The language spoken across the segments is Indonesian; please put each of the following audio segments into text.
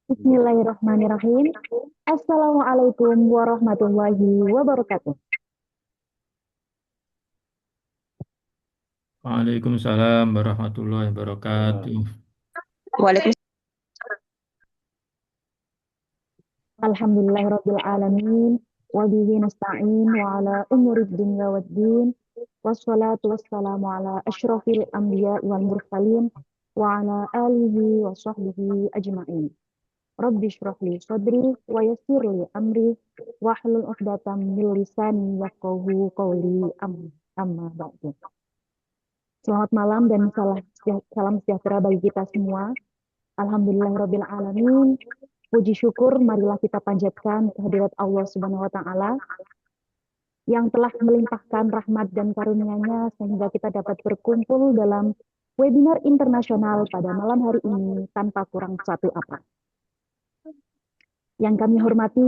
Bismillahirrahmanirrahim. Assalamualaikum warahmatullahi wabarakatuh. Waalaikumsalam warahmatullahi wabarakatuh. Waalaikumsalam. Alhamdulillahirabbil alamin wa bihi nasta'in wa ala umurid dunya waddin. Wassalatu wassalamu ala asyrafil anbiya wal mursalin wa ala alihi wa sahbihi ajma'in. Rabbi shrah li sadri wa yassir li amri wahlul 'uqdatam min lisani yafqahu qawli amma ba'du. Selamat malam dan salam sejahtera bagi kita semua. Alhamdulillahirabbil alamin. Puji syukur marilah kita panjatkan kehadirat Allah Subhanahu wa taala yang telah melimpahkan rahmat dan karunia-Nya sehingga kita dapat berkumpul dalam webinar internasional pada malam hari ini tanpa kurang satu apa. Yang kami hormati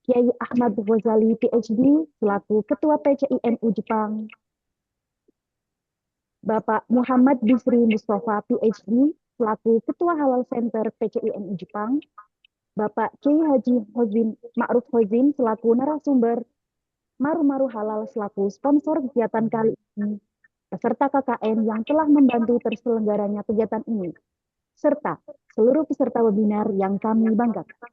Kiai Ahmad Ghazali PhD selaku Ketua PCINU Jepang, Bapak Muhammad Bisri Mustafa PhD selaku Ketua Halal Center PCINU Jepang, Bapak Kiai Haji Hozin Ma'ruf Hozin selaku narasumber, Maru-Maru Halal selaku sponsor kegiatan kali ini, beserta KKN yang telah membantu terselenggaranya kegiatan ini, serta seluruh peserta webinar yang kami banggakan.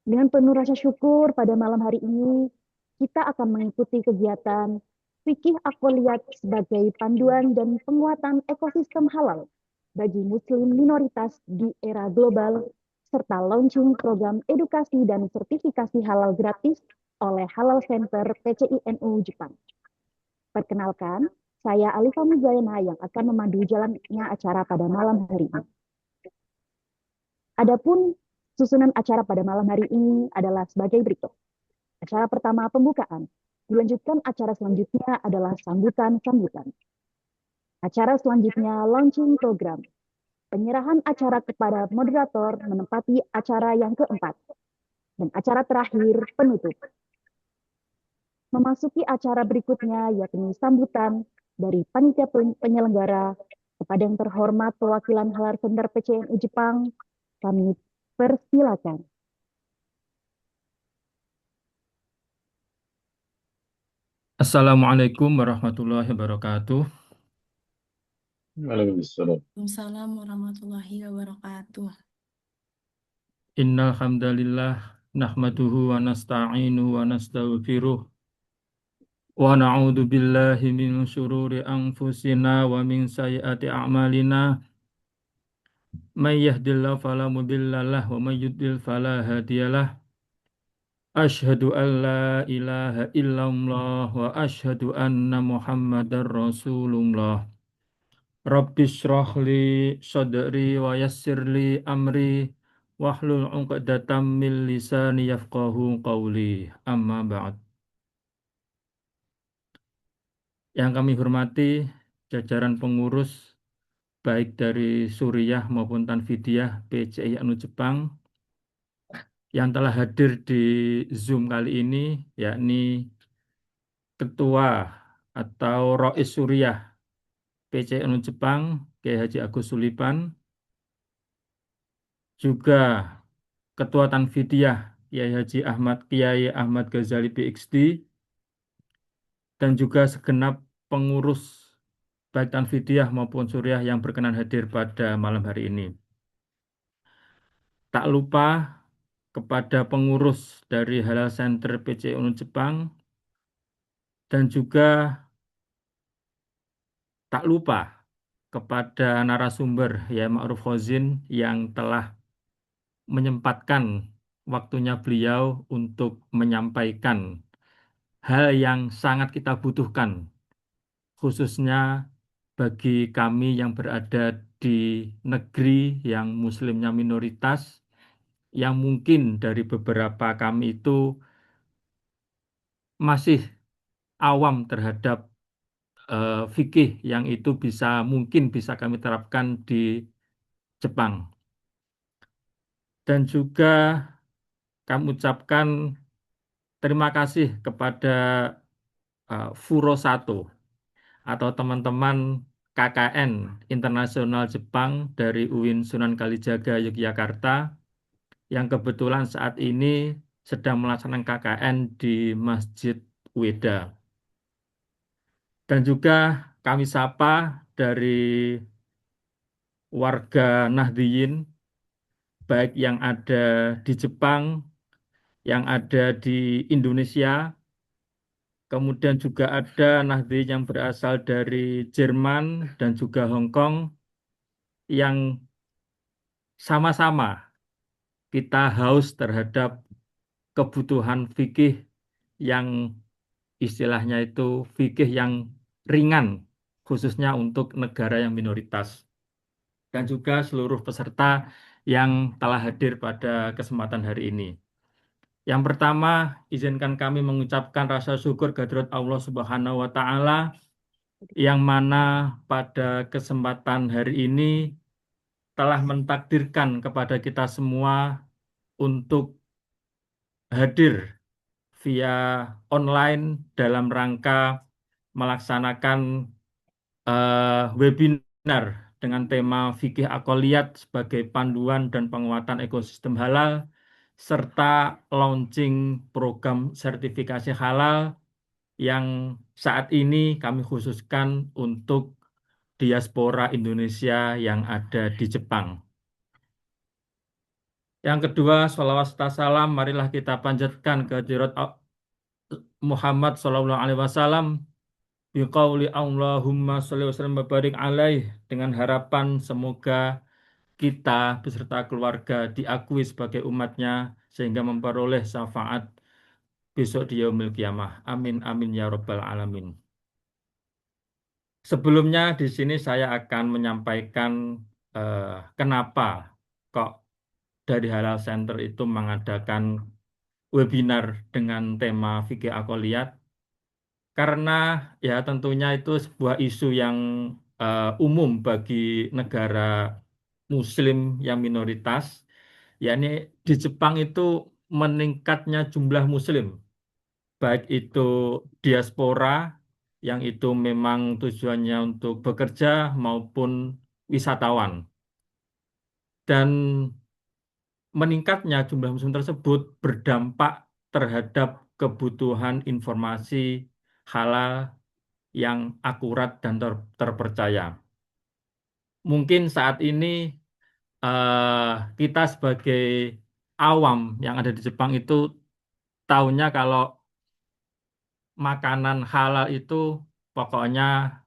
Dengan penuh rasa syukur pada malam hari ini, kita akan mengikuti kegiatan Fikih Akwaliyat sebagai panduan dan penguatan ekosistem halal bagi muslim minoritas di era global, serta launching program edukasi dan sertifikasi halal gratis oleh Halal Center PCINU Jepang. Perkenalkan, saya Alifa Muzayana yang akan memandu jalannya acara pada malam hari ini. Adapun susunan acara pada malam hari ini adalah sebagai berikut. Acara pertama pembukaan, dilanjutkan acara selanjutnya adalah sambutan-sambutan. Acara selanjutnya launching program. Penyerahan acara kepada moderator menempati acara yang keempat. Dan acara terakhir penutup. Memasuki acara berikutnya yakni sambutan dari panitia penyelenggara kepada yang terhormat perwakilan Halal Center PCNU Jepang, kami persilakan. Assalamualaikum warahmatullahi wabarakatuh. Waalaikumsalam. Waalaikumsalam warahmatullahi wabarakatuh. Innal hamdalillah nahmaduhu wa nasta'inuhu wa nastaghfiruh wa na'udzu billahi min syururi anfusina wa min sayyiati a'malina. May yahdihillahu fala mudhillalah wa may yudlil fala hadiyalah. Asyhadu an la ilaha illallah wa asyhadu anna Muhammadar Rasulullah. Rabbi shrah li sadri wa yassir li amri wahlul 'uqdatam min lisani yafqahu qawli. Amma ba'd. Yang kami hormati jajaran pengurus baik dari Suriah maupun Tanfidiyah PCINU Jepang yang telah hadir di Zoom kali ini, yakni Ketua atau Rois Suriah PCINU Jepang Kiai Haji Agus Sulipan, juga Ketua Tanfidiyah Kiai Ahmad Ghazali PhD, dan juga segenap pengurus baik Tanfidiyah maupun Suriah yang berkenan hadir pada malam hari ini. Tak lupa kepada pengurus dari Halal Center PCINU Jepang, dan juga tak lupa kepada narasumber ya Ma'ruf Khozin yang telah menyempatkan waktunya beliau untuk menyampaikan hal yang sangat kita butuhkan, khususnya bagi kami yang berada di negeri yang muslimnya minoritas, yang mungkin dari beberapa kami itu masih awam terhadap fikih yang itu mungkin bisa kami terapkan di Jepang. Dan juga kami ucapkan terima kasih kepada Furosato atau teman-teman KKN Internasional Jepang dari UIN Sunan Kalijaga Yogyakarta yang kebetulan saat ini sedang melaksanakan KKN di Masjid Weda. Dan juga kami sapa dari warga Nahdliyin, baik yang ada di Jepang, yang ada di Indonesia, kemudian juga ada Nahdliyin yang berasal dari Jerman dan juga Hong Kong, yang sama-sama kita haus terhadap kebutuhan fikih yang istilahnya itu fikih yang ringan, khususnya untuk negara yang minoritas. Dan juga seluruh peserta yang telah hadir pada kesempatan hari ini. Yang pertama, izinkan kami mengucapkan rasa syukur kehadirat Allah Subhanahu wa Ta'ala, yang mana pada kesempatan hari ini telah mentakdirkan kepada kita semua untuk hadir via online dalam rangka melaksanakan webinar dengan tema Fikih Aqolliyat sebagai panduan dan penguatan ekosistem halal, serta launching program sertifikasi halal yang saat ini kami khususkan untuk diaspora Indonesia yang ada di Jepang. Yang kedua, sholawat serta salam, marilah kita panjatkan kehadirat Muhammad Sallallahu Alaihi Wasallam biqauli Allahumma sholli wa sallim wa barik alaih, dengan harapan semoga kita beserta keluarga diakui sebagai umatnya sehingga memperoleh syafaat besok di yaumil kiamah. Amin amin ya rabbal alamin. Sebelumnya di sini saya akan menyampaikan eh, kenapa kok dari Halal Center itu mengadakan webinar dengan tema fikih aqolliyat. Karena ya tentunya itu sebuah isu yang umum bagi negara Muslim yang minoritas, yakni di Jepang itu meningkatnya jumlah Muslim, baik itu diaspora yang itu memang tujuannya untuk bekerja maupun wisatawan. Dan meningkatnya jumlah Muslim tersebut berdampak terhadap kebutuhan informasi halal yang akurat dan terpercaya. Mungkin saat ini kita sebagai awam yang ada di Jepang itu taunya kalau makanan halal itu pokoknya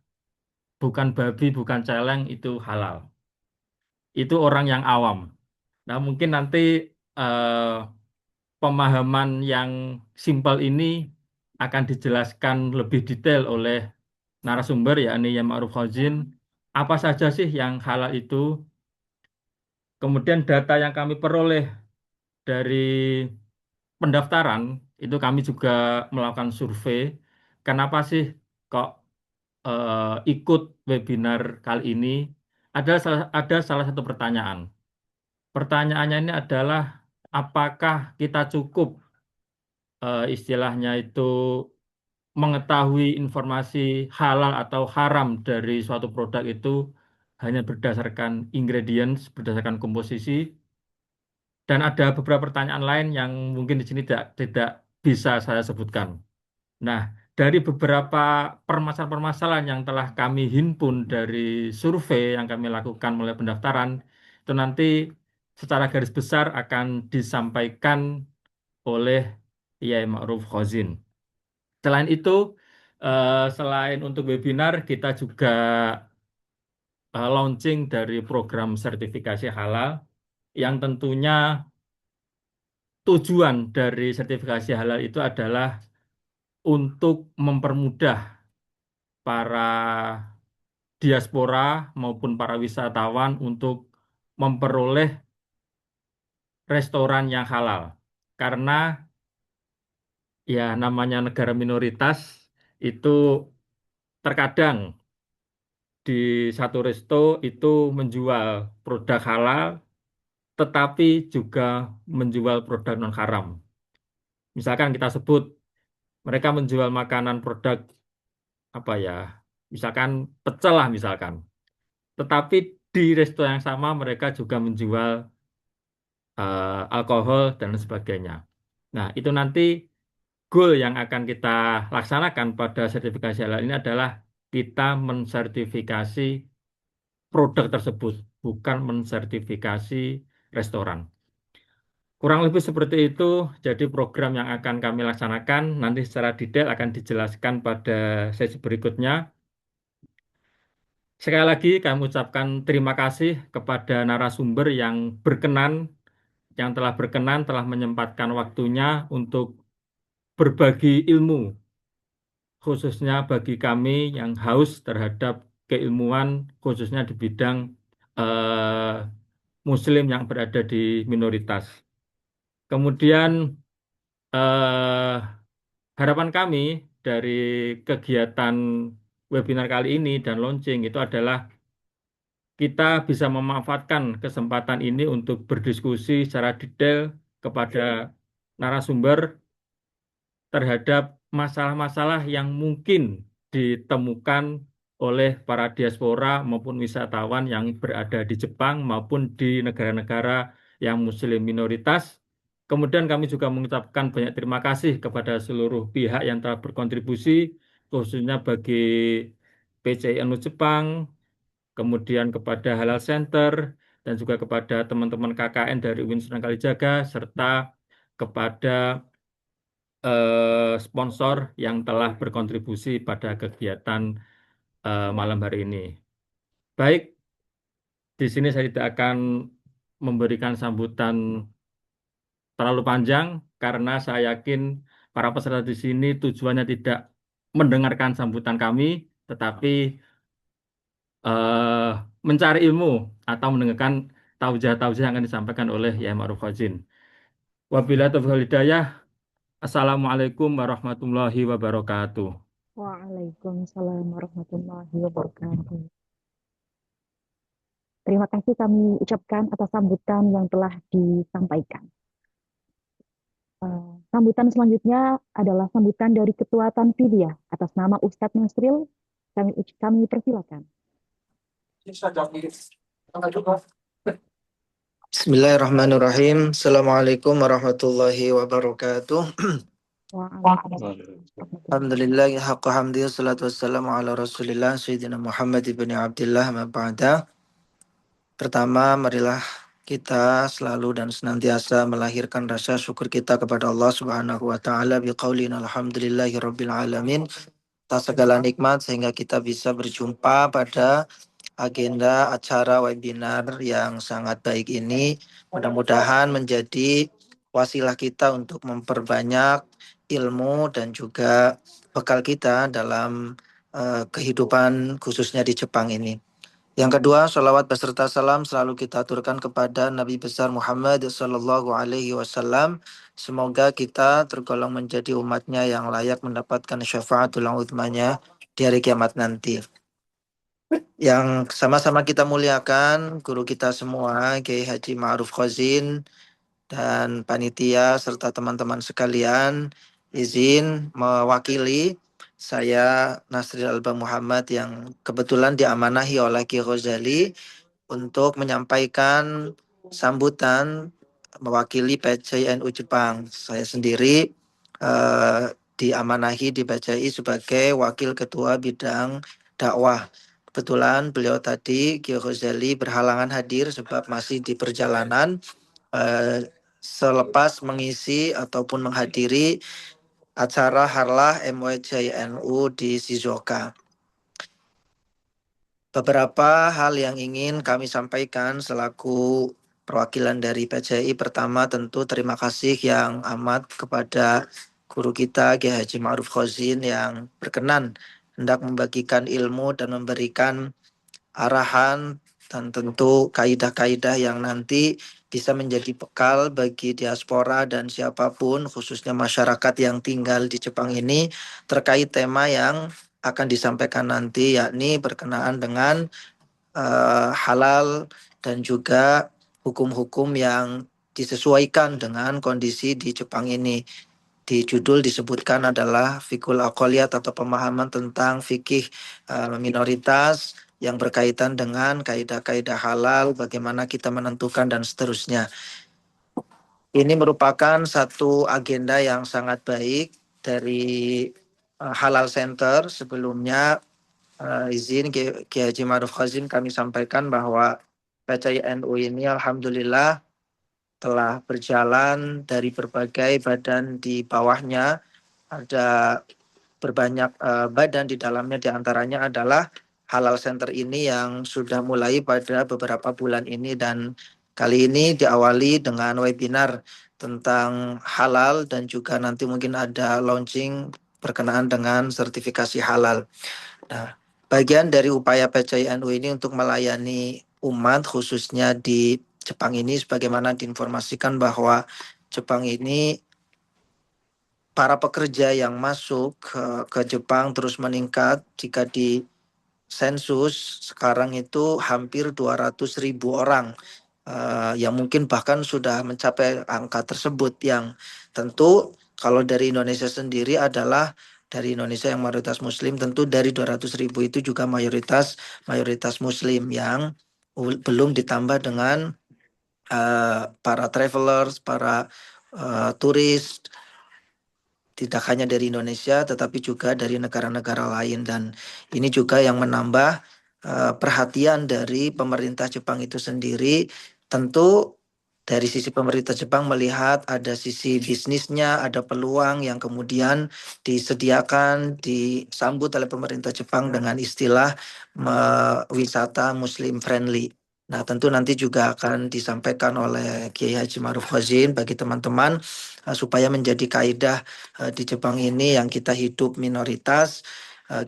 bukan babi, bukan celeng, itu halal. Itu orang yang awam. Nah, mungkin nanti eh, pemahaman yang simpel ini akan dijelaskan lebih detail oleh narasumber, yakni Yai Ma'ruf Khozin. Apa saja sih yang halal itu? Kemudian data yang kami peroleh dari pendaftaran itu kami juga melakukan survei. Kenapa sih kok ikut webinar kali ini? Ada salah satu pertanyaan. Pertanyaannya ini adalah apakah kita cukup istilahnya itu mengetahui informasi halal atau haram dari suatu produk itu hanya berdasarkan ingredients, berdasarkan komposisi, dan ada beberapa pertanyaan lain yang mungkin di sini tidak bisa saya sebutkan. Nah, dari beberapa permasalahan-permasalahan yang telah kami himpun dari survei yang kami lakukan mulai pendaftaran, itu nanti secara garis besar akan disampaikan oleh Yai Ma'ruf Khozin. Selain itu, selain untuk webinar, kita juga launching dari program sertifikasi halal yang tentunya tujuan dari sertifikasi halal itu adalah untuk mempermudah para diaspora maupun para wisatawan untuk memperoleh restoran yang halal. Karena ya namanya negara minoritas itu terkadang di satu resto itu menjual produk halal tetapi juga menjual produk non haram. Misalkan kita sebut mereka menjual makanan produk apa ya? misalkan pecel lah misalkan. Tetapi di resto yang sama mereka juga menjual alkohol dan sebagainya. Nah, itu nanti goal yang akan kita laksanakan pada sertifikasi halal ini adalah kita mensertifikasi produk tersebut, bukan mensertifikasi restoran. Kurang lebih seperti itu, jadi program yang akan kami laksanakan nanti secara detail akan dijelaskan pada sesi berikutnya. Sekali lagi kami ucapkan terima kasih kepada narasumber yang telah berkenan, telah menyempatkan waktunya untuk berbagi ilmu, khususnya bagi kami yang haus terhadap keilmuan, khususnya di bidang eh, Muslim yang berada di minoritas. Kemudian eh, harapan kami dari kegiatan webinar kali ini dan launching itu adalah kita bisa memanfaatkan kesempatan ini untuk berdiskusi secara detail kepada narasumber terhadap masalah-masalah yang mungkin ditemukan oleh para diaspora maupun wisatawan yang berada di Jepang maupun di negara-negara yang Muslim minoritas. Kemudian kami juga mengucapkan banyak terima kasih kepada seluruh pihak yang telah berkontribusi, khususnya bagi PCINU Jepang, kemudian kepada Halal Center, dan juga kepada teman-teman KKN dari UIN Sunan Kalijaga, serta kepada sponsor yang telah berkontribusi pada kegiatan malam hari ini. Baik, di sini saya tidak akan memberikan sambutan terlalu panjang karena saya yakin para peserta di sini tujuannya tidak mendengarkan sambutan kami, tetapi eh, mencari ilmu atau mendengarkan taujah-taujah yang akan disampaikan oleh Yai Ma'ruf Fazin. Wabillahi taufiq wal hidayah. Assalamualaikum warahmatullahi wabarakatuh. Waalaikumsalam warahmatullahi wabarakatuh. Terima kasih kami ucapkan atas sambutan yang telah disampaikan. Sambutan selanjutnya adalah sambutan dari Ketua Tanfidiyah atas nama Ustadz Nasril. Kami persilakan. Bismillahirrahmanirrahim. Assalamualaikum warahmatullahi wabarakatuh. Alhamdulillah, haqqa hamdi, salatu wassalamu ala rasulillah, Sayyidina Muhammad ibn Abdillah, ma ba'da. Pertama, marilah kita selalu dan senantiasa melahirkan rasa syukur kita kepada Allah Subhanahu wa taala biqaulina alhamdulillahi rabbil alamin atas segala nikmat sehingga kita bisa berjumpa pada agenda acara webinar yang sangat baik ini. Mudah-mudahan menjadi wasilah kita untuk memperbanyak ilmu dan juga bekal kita dalam kehidupan khususnya di Jepang ini. Yang kedua, sholawat beserta salam selalu kita aturkan kepada Nabi besar Muhammad Sallallahu Alaihi Wasallam. Semoga kita tergolong menjadi umatnya yang layak mendapatkan syafaatul uzmanya di hari kiamat nanti. Yang sama-sama kita muliakan guru kita semua, Kiai Haji Ma'ruf Khazin dan panitia serta teman-teman sekalian, izin mewakili saya Nasril Alba Muhammad yang kebetulan diamanahi oleh Ki Ghazali untuk menyampaikan sambutan mewakili PCNU Jepang. Saya sendiri diamanahi di PCI sebagai wakil ketua bidang dakwah. Kebetulan beliau tadi Ki Ghazali berhalangan hadir sebab masih di perjalanan selepas mengisi ataupun menghadiri acara Harlah MWJNU di Shizuoka. Beberapa hal yang ingin kami sampaikan selaku perwakilan dari PCI. Pertama tentu terima kasih yang amat kepada guru kita Kiai Haji Ma'ruf Khazin yang berkenan hendak membagikan ilmu dan memberikan arahan dan tentu kaidah-kaidah yang nanti bisa menjadi bekal bagi diaspora dan siapapun khususnya masyarakat yang tinggal di Jepang ini terkait tema yang akan disampaikan nanti, yakni berkenaan dengan halal dan juga hukum-hukum yang disesuaikan dengan kondisi di Jepang ini. di judul disebutkan adalah fikul aqliyat atau pemahaman tentang fikih minoritas yang berkaitan dengan kaidah-kaidah halal, bagaimana kita menentukan dan seterusnya. Ini merupakan satu agenda yang sangat baik dari Halal Center. Sebelumnya izin Kiai Haji Ma'ruf Khazin kami sampaikan bahwa PCINU ini alhamdulillah telah berjalan dari berbagai badan di bawahnya. Ada berbanyak badan di dalamnya, diantaranya adalah Halal Center ini yang sudah mulai pada beberapa bulan ini, dan kali ini diawali dengan webinar tentang halal dan juga nanti mungkin ada launching berkenaan dengan sertifikasi halal. Nah, bagian dari upaya PCINU ini untuk melayani umat khususnya di Jepang ini, sebagaimana diinformasikan bahwa Jepang ini para pekerja yang masuk ke Jepang terus meningkat. Jika di sensus sekarang itu hampir 200.000 orang, yang mungkin bahkan sudah mencapai angka tersebut, yang tentu kalau dari Indonesia sendiri adalah dari Indonesia yang mayoritas Muslim, tentu dari 200.000 itu juga mayoritas Muslim yang belum ditambah dengan para travelers, para turis, tidak hanya dari Indonesia tetapi juga dari negara-negara lain, dan ini juga yang menambah perhatian dari pemerintah Jepang itu sendiri. Tentu dari sisi pemerintah Jepang melihat ada sisi bisnisnya, ada peluang yang kemudian disediakan, disambut oleh pemerintah Jepang dengan istilah wisata Muslim friendly. Nah, tentu nanti juga akan disampaikan oleh Kiai Haji Ma'ruf Khazin bagi teman-teman supaya menjadi kaidah di Jepang ini yang kita hidup minoritas,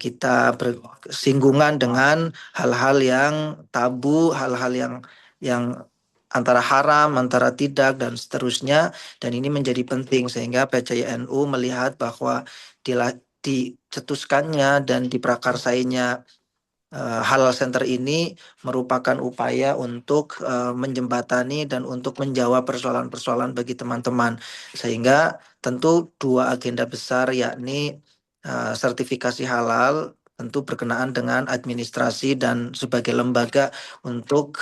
kita bersinggungan dengan hal-hal yang tabu, hal-hal yang antara haram, antara tidak, dan seterusnya. Dan ini menjadi penting sehingga PCINU melihat bahwa dicetuskannya dan diprakarsainya Halal Center ini merupakan upaya untuk menjembatani dan untuk menjawab persoalan-persoalan bagi teman-teman, sehingga tentu dua agenda besar yakni sertifikasi halal tentu berkenaan dengan administrasi dan sebagai lembaga untuk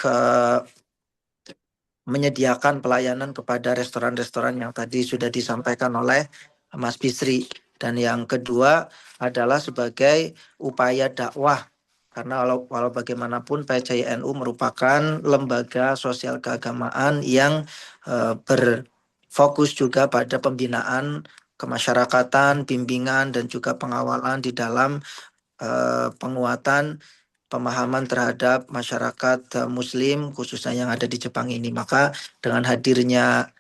menyediakan pelayanan kepada restoran-restoran yang tadi sudah disampaikan oleh Mas Bisri, dan yang kedua adalah sebagai upaya dakwah. Karena walau bagaimanapun PCINU merupakan lembaga sosial keagamaan yang berfokus juga pada pembinaan kemasyarakatan, bimbingan dan juga pengawalan di dalam penguatan pemahaman terhadap masyarakat Muslim khususnya yang ada di Jepang ini. Maka dengan hadirnya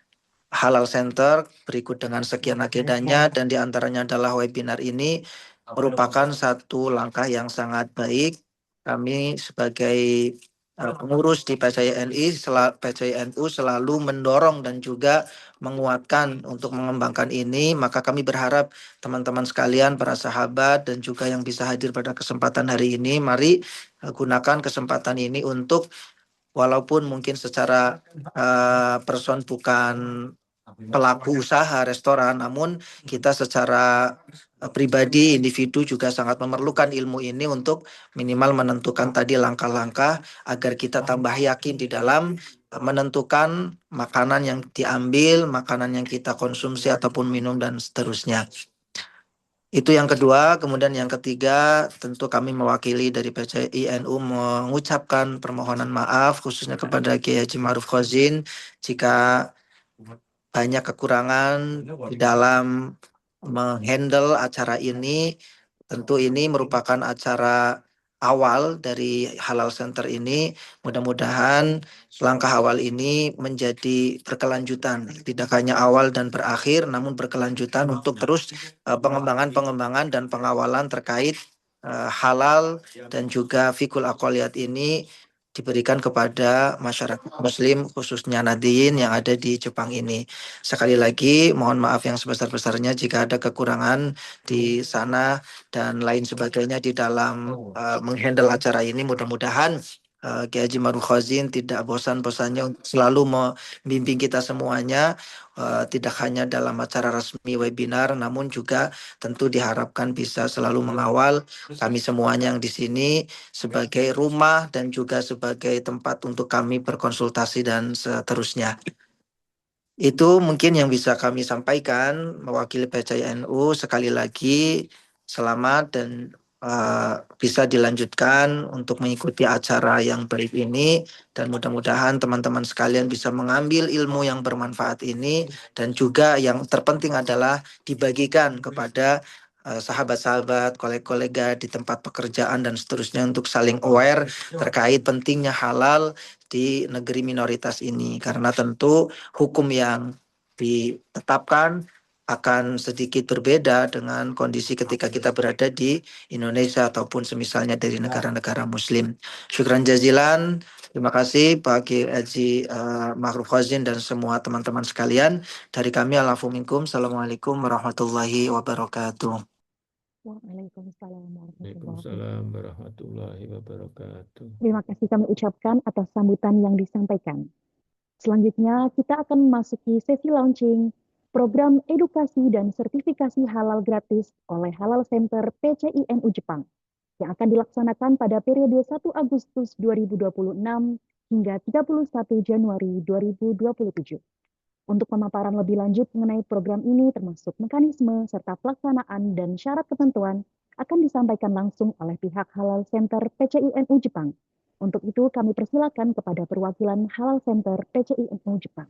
Halal Center berikut dengan sekian agendanya dan diantaranya adalah webinar ini merupakan satu langkah yang sangat baik. Kami sebagai pengurus di PCINU selalu mendorong dan juga menguatkan untuk mengembangkan ini. Maka kami berharap teman-teman sekalian, para sahabat dan juga yang bisa hadir pada kesempatan hari ini, mari gunakan kesempatan ini untuk walaupun mungkin secara person bukan pelaku usaha restoran, namun kita secara pribadi, individu juga sangat memerlukan ilmu ini untuk minimal menentukan tadi langkah-langkah agar kita tambah yakin di dalam menentukan makanan yang diambil, makanan yang kita konsumsi ataupun minum dan seterusnya. Itu yang kedua. Kemudian yang ketiga, tentu kami mewakili dari PCINU mengucapkan permohonan maaf khususnya kepada Kiai Haji Ma'ruf Khazin jika banyak kekurangan di dalam menghandle acara ini. Tentu ini merupakan acara awal dari Halal Center ini. Mudah-mudahan langkah awal ini menjadi berkelanjutan, tidak hanya awal dan berakhir, namun berkelanjutan untuk terus pengembangan dan pengawalan terkait halal dan juga fikul aqliyat ini diberikan kepada masyarakat Muslim khususnya Nadiyin yang ada di Jepang ini. Sekali lagi mohon maaf yang sebesar-besarnya jika ada kekurangan di sana dan lain sebagainya di dalam menghandle acara ini. Mudah-mudahan Kiai Haji Ma'ruf Khazin tidak bosan-bosannya untuk selalu membimbing kita semuanya, tidak hanya dalam acara resmi webinar, namun juga tentu diharapkan bisa selalu mengawal kami semuanya yang di sini sebagai rumah dan juga sebagai tempat untuk kami berkonsultasi dan seterusnya. Itu mungkin yang bisa kami sampaikan mewakili PCNU. Sekali lagi selamat dan bisa dilanjutkan untuk mengikuti acara yang baik ini, dan mudah-mudahan teman-teman sekalian bisa mengambil ilmu yang bermanfaat ini, dan juga yang terpenting adalah dibagikan kepada sahabat-sahabat, kolega-kolega di tempat pekerjaan dan seterusnya untuk saling aware terkait pentingnya halal di negeri minoritas ini, karena tentu hukum yang ditetapkan akan sedikit berbeda dengan kondisi ketika kita berada di Indonesia ataupun semisalnya dari negara-negara Muslim. Syukran jazilan. Terima kasih Pak Kiai Haji Ma'ruf Khazin dan semua teman-teman sekalian. Dari kami alafu minkum. Assalamualaikum warahmatullahi wabarakatuh. Waalaikumsalam warahmatullahi Waalaikumsalam warahmatullahi wabarakatuh. Terima kasih kami ucapkan atas sambutan yang disampaikan. Selanjutnya, kita akan memasuki sesi launching program edukasi dan sertifikasi halal gratis oleh Halal Center PCINU Jepang yang akan dilaksanakan pada periode 1 Agustus 2026 hingga 31 Januari 2027. Untuk pemaparan lebih lanjut mengenai program ini termasuk mekanisme serta pelaksanaan dan syarat ketentuan akan disampaikan langsung oleh pihak Halal Center PCINU Jepang. Untuk itu kami persilakan kepada perwakilan Halal Center PCINU Jepang.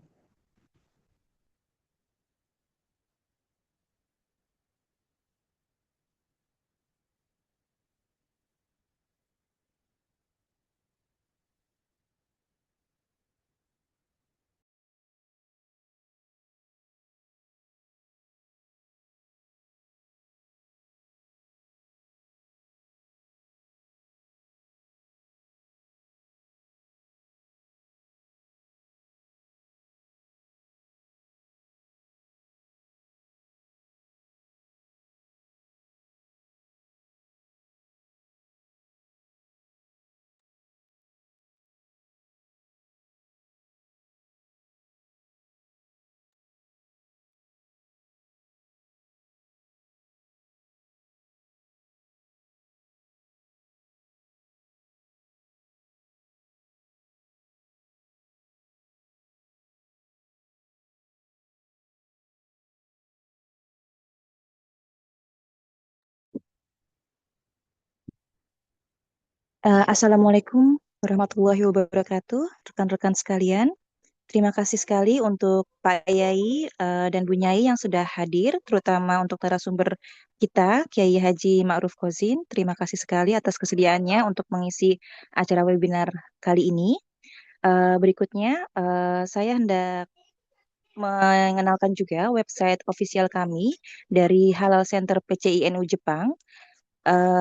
Assalamualaikum warahmatullahi wabarakatuh, rekan-rekan sekalian. Terima kasih sekali untuk Pak Yai dan Bu Nyai yang sudah hadir, terutama untuk narasumber kita, Kiai Haji Ma'ruf Khazin. Terima kasih sekali atas kesediaannya untuk mengisi acara webinar kali ini. Berikutnya, saya hendak mengenalkan juga website official kami dari Halal Center PCINU Jepang.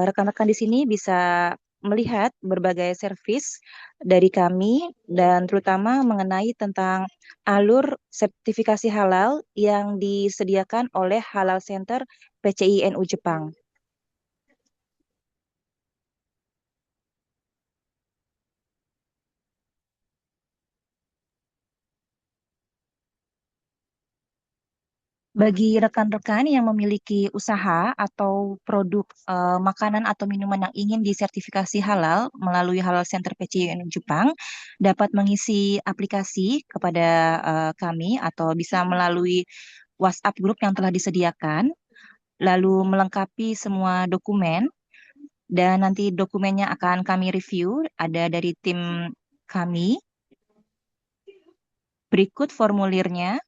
Rekan-rekan di sini bisa melihat berbagai servis dari kami dan terutama mengenai tentang alur sertifikasi halal yang disediakan oleh Halal Center PCINU Jepang. Bagi rekan-rekan yang memiliki usaha atau produk makanan atau minuman yang ingin disertifikasi halal melalui Halal Center PCINU Jepang, dapat mengisi aplikasi kepada kami atau bisa melalui WhatsApp grup yang telah disediakan, lalu melengkapi semua dokumen, dan nanti dokumennya akan kami review, ada dari tim kami. Berikut formulirnya.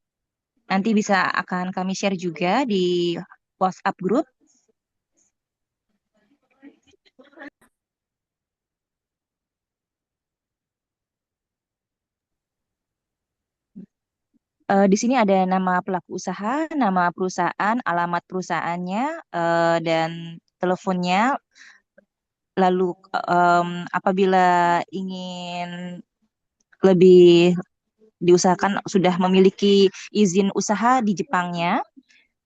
Nanti bisa akan kami share juga di WhatsApp group. Di sini ada nama pelaku usaha, nama perusahaan, alamat perusahaannya, dan teleponnya. Lalu apabila ingin lebih diusahakan sudah memiliki izin usaha di Jepangnya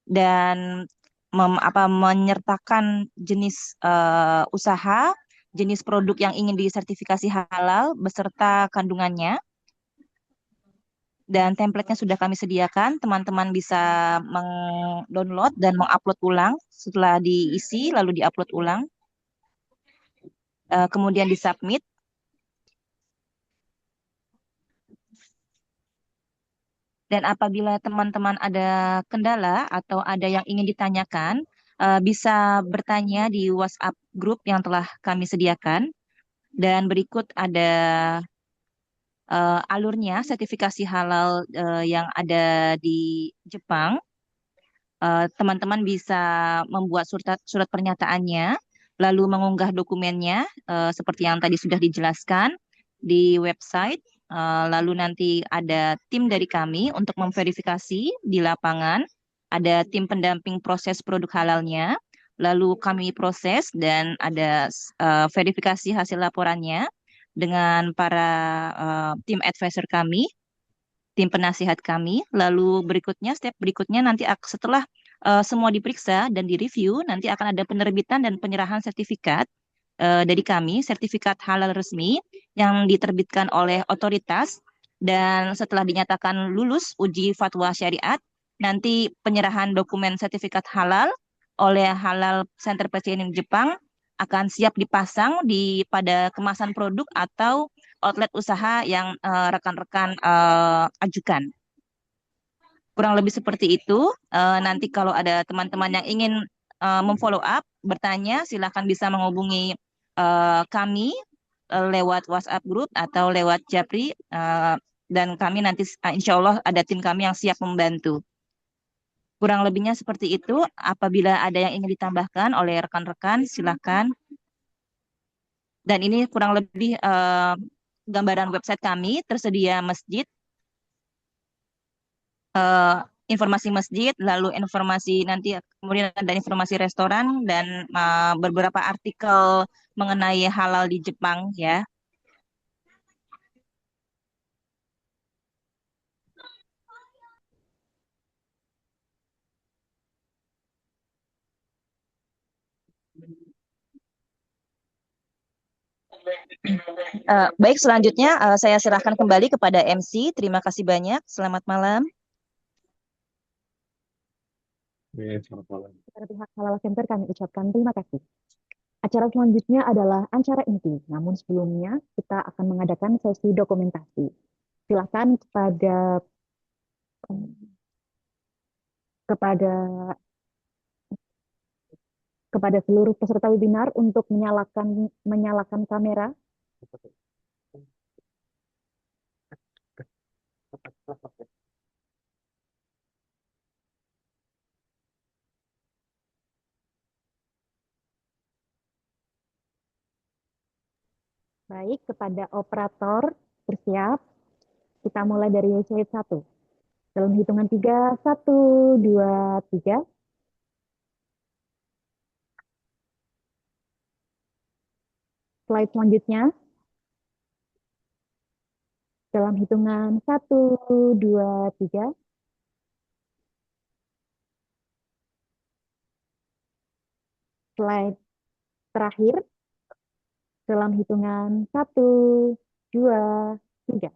dan menyertakan jenis usaha, jenis produk yang ingin disertifikasi halal beserta kandungannya. Dan template-nya sudah kami sediakan, teman-teman bisa meng-download dan meng-upload ulang setelah diisi lalu di-upload ulang. Kemudian di-submit. Dan apabila teman-teman ada kendala atau ada yang ingin ditanyakan, bisa bertanya di WhatsApp grup yang telah kami sediakan. Dan berikut ada alurnya sertifikasi halal yang ada di Jepang. Teman-teman bisa membuat surat pernyataannya, lalu mengunggah dokumennya seperti yang tadi sudah dijelaskan di website. Lalu nanti ada tim dari kami untuk memverifikasi di lapangan. Ada tim pendamping proses produk halalnya, lalu kami proses dan ada verifikasi hasil laporannya dengan para tim advisor kami, tim penasihat kami. Lalu berikutnya, step berikutnya nanti setelah semua diperiksa dan direview, nanti akan ada penerbitan dan penyerahan sertifikat dari kami, sertifikat halal resmi yang diterbitkan oleh otoritas. Dan setelah dinyatakan lulus uji fatwa syariat, nanti penyerahan dokumen sertifikat halal oleh Halal Center PCNI Jepang akan siap dipasang pada kemasan produk atau outlet usaha yang rekan-rekan ajukan. Kurang lebih seperti itu. Nanti kalau ada teman-teman yang ingin memfollow up, bertanya, silakan bisa menghubungi kami lewat WhatsApp group atau lewat Japri. Dan kami nanti insya Allah ada tim kami yang siap membantu. Kurang lebihnya seperti itu. Apabila ada yang ingin ditambahkan oleh rekan-rekan, silakan. Dan ini kurang lebih gambaran website kami, tersedia masjid, informasi masjid, lalu informasi nanti kemudian ada informasi restoran dan beberapa artikel mengenai halal di Jepang ya. Baik, selanjutnya saya serahkan kembali kepada MC. Terima kasih banyak. Selamat malam. Kepada pihak Halal Center kami ucapkan terima kasih. Acara selanjutnya adalah acara inti. Namun sebelumnya kita akan mengadakan sesi dokumentasi. Silakan kepada kepada seluruh peserta webinar untuk menyalakan kamera. Baik, kepada operator bersiap. Kita mulai dari slide 1. Dalam hitungan 3, 1, 2, 3. Slide selanjutnya. Dalam hitungan 1, 2, 3. Slide terakhir. Dalam hitungan 1, 2, 3.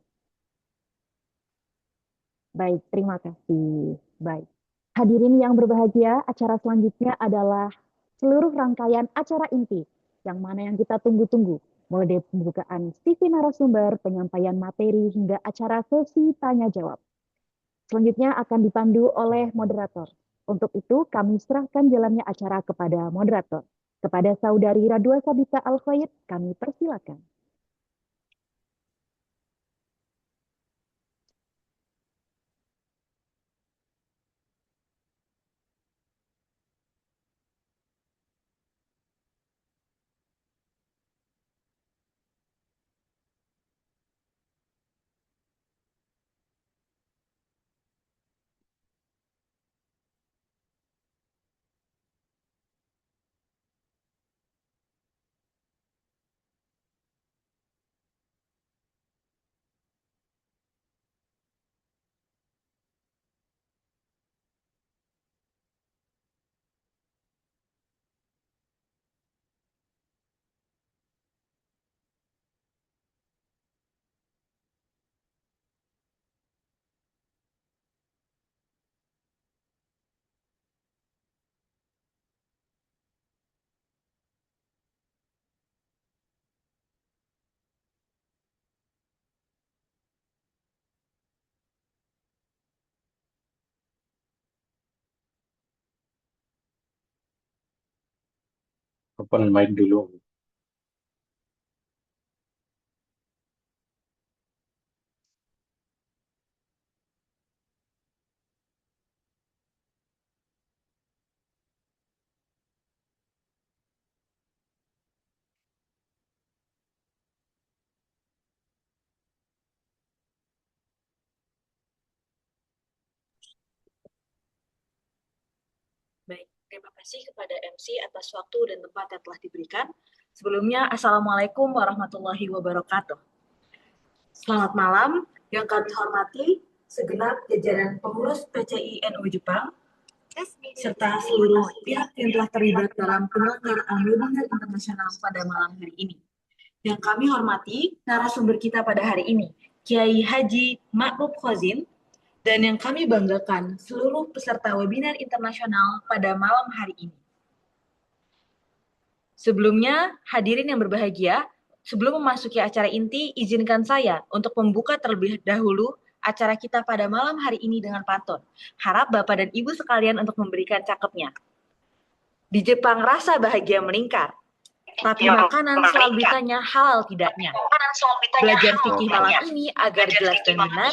Baik, terima kasih. Baik. Hadirin yang berbahagia, acara selanjutnya adalah seluruh rangkaian acara inti, yang mana yang kita tunggu-tunggu, mulai dari pembukaan CV narasumber, penyampaian materi, hingga acara sesi tanya-jawab. Selanjutnya akan dipandu oleh moderator. Untuk itu, kami serahkan jalannya acara kepada moderator. Kepada Saudari Radua Sabita Al-Khair, kami persilakan. open mic dulu. Baik, terima kasih kepada MC atas waktu dan tempat yang telah diberikan. Sebelumnya, Assalamualaikum warahmatullahi wabarakatuh. Selamat malam yang kami hormati segenap jajaran pengurus PCI NU Jepang, serta seluruh pihak yang telah terlibat dalam penyelenggaraan webinar internasional pada malam hari ini. Yang kami hormati narasumber kita pada hari ini, Kiai Haji Ma'ruf Khozin, dan yang kami banggakan seluruh peserta webinar internasional pada malam hari ini. Sebelumnya, hadirin yang berbahagia, sebelum memasuki acara inti, izinkan saya untuk membuka terlebih dahulu acara kita pada malam hari ini dengan pantun. Harap Bapak dan Ibu sekalian untuk memberikan cakepnya. Di Jepang rasa bahagia meningkat, tapi makanan selalu ditanya halal tidaknya. Belajar fikih malam ini agar jelas dan benar,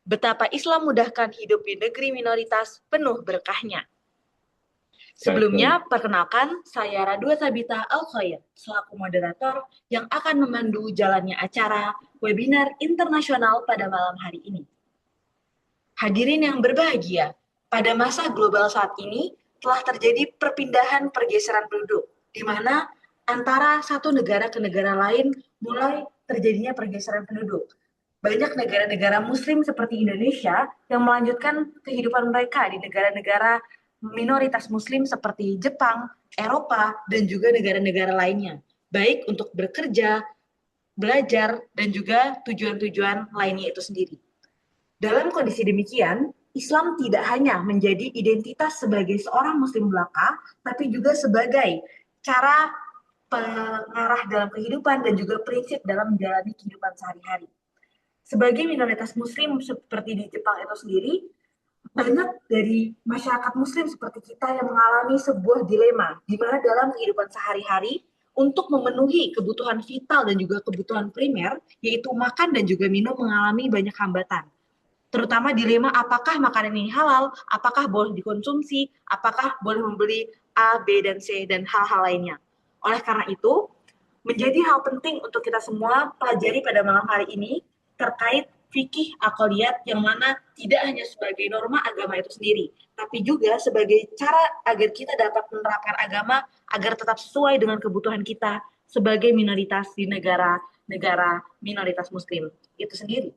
betapa Islam mudahkan hidup di negeri minoritas penuh berkahnya. Sebelumnya, perkenalkan, saya Radwa Sabita Al-Khair, selaku moderator yang akan memandu jalannya acara webinar internasional pada malam hari ini. Hadirin yang berbahagia, pada masa global saat ini telah terjadi perpindahan pergeseran penduduk, di mana antara satu negara ke negara lain mulai terjadinya pergeseran penduduk. Banyak negara-negara muslim seperti Indonesia yang melanjutkan kehidupan mereka di negara-negara minoritas muslim seperti Jepang, Eropa, dan juga negara-negara lainnya, baik untuk bekerja, belajar, dan juga tujuan-tujuan lainnya itu sendiri. Dalam kondisi demikian, Islam tidak hanya menjadi identitas sebagai seorang muslim belaka, tapi juga sebagai cara pengarah dalam kehidupan dan juga prinsip dalam menjalani kehidupan sehari-hari. Sebagai minoritas muslim seperti di Jepang itu sendiri, banyak dari masyarakat muslim seperti kita yang mengalami sebuah dilema, di mana dalam kehidupan sehari-hari, untuk memenuhi kebutuhan vital dan juga kebutuhan primer, yaitu makan dan juga minum mengalami banyak hambatan. Terutama dilema apakah makanan ini halal, apakah boleh dikonsumsi, apakah boleh membeli A, B, dan C, dan hal-hal lainnya. Oleh karena itu, menjadi hal penting untuk kita semua pelajari pada malam hari ini, terkait fikih aqliyat yang mana tidak hanya sebagai norma agama itu sendiri, tapi juga sebagai cara agar kita dapat menerapkan agama agar tetap sesuai dengan kebutuhan kita sebagai minoritas di negara-negara minoritas muslim itu sendiri.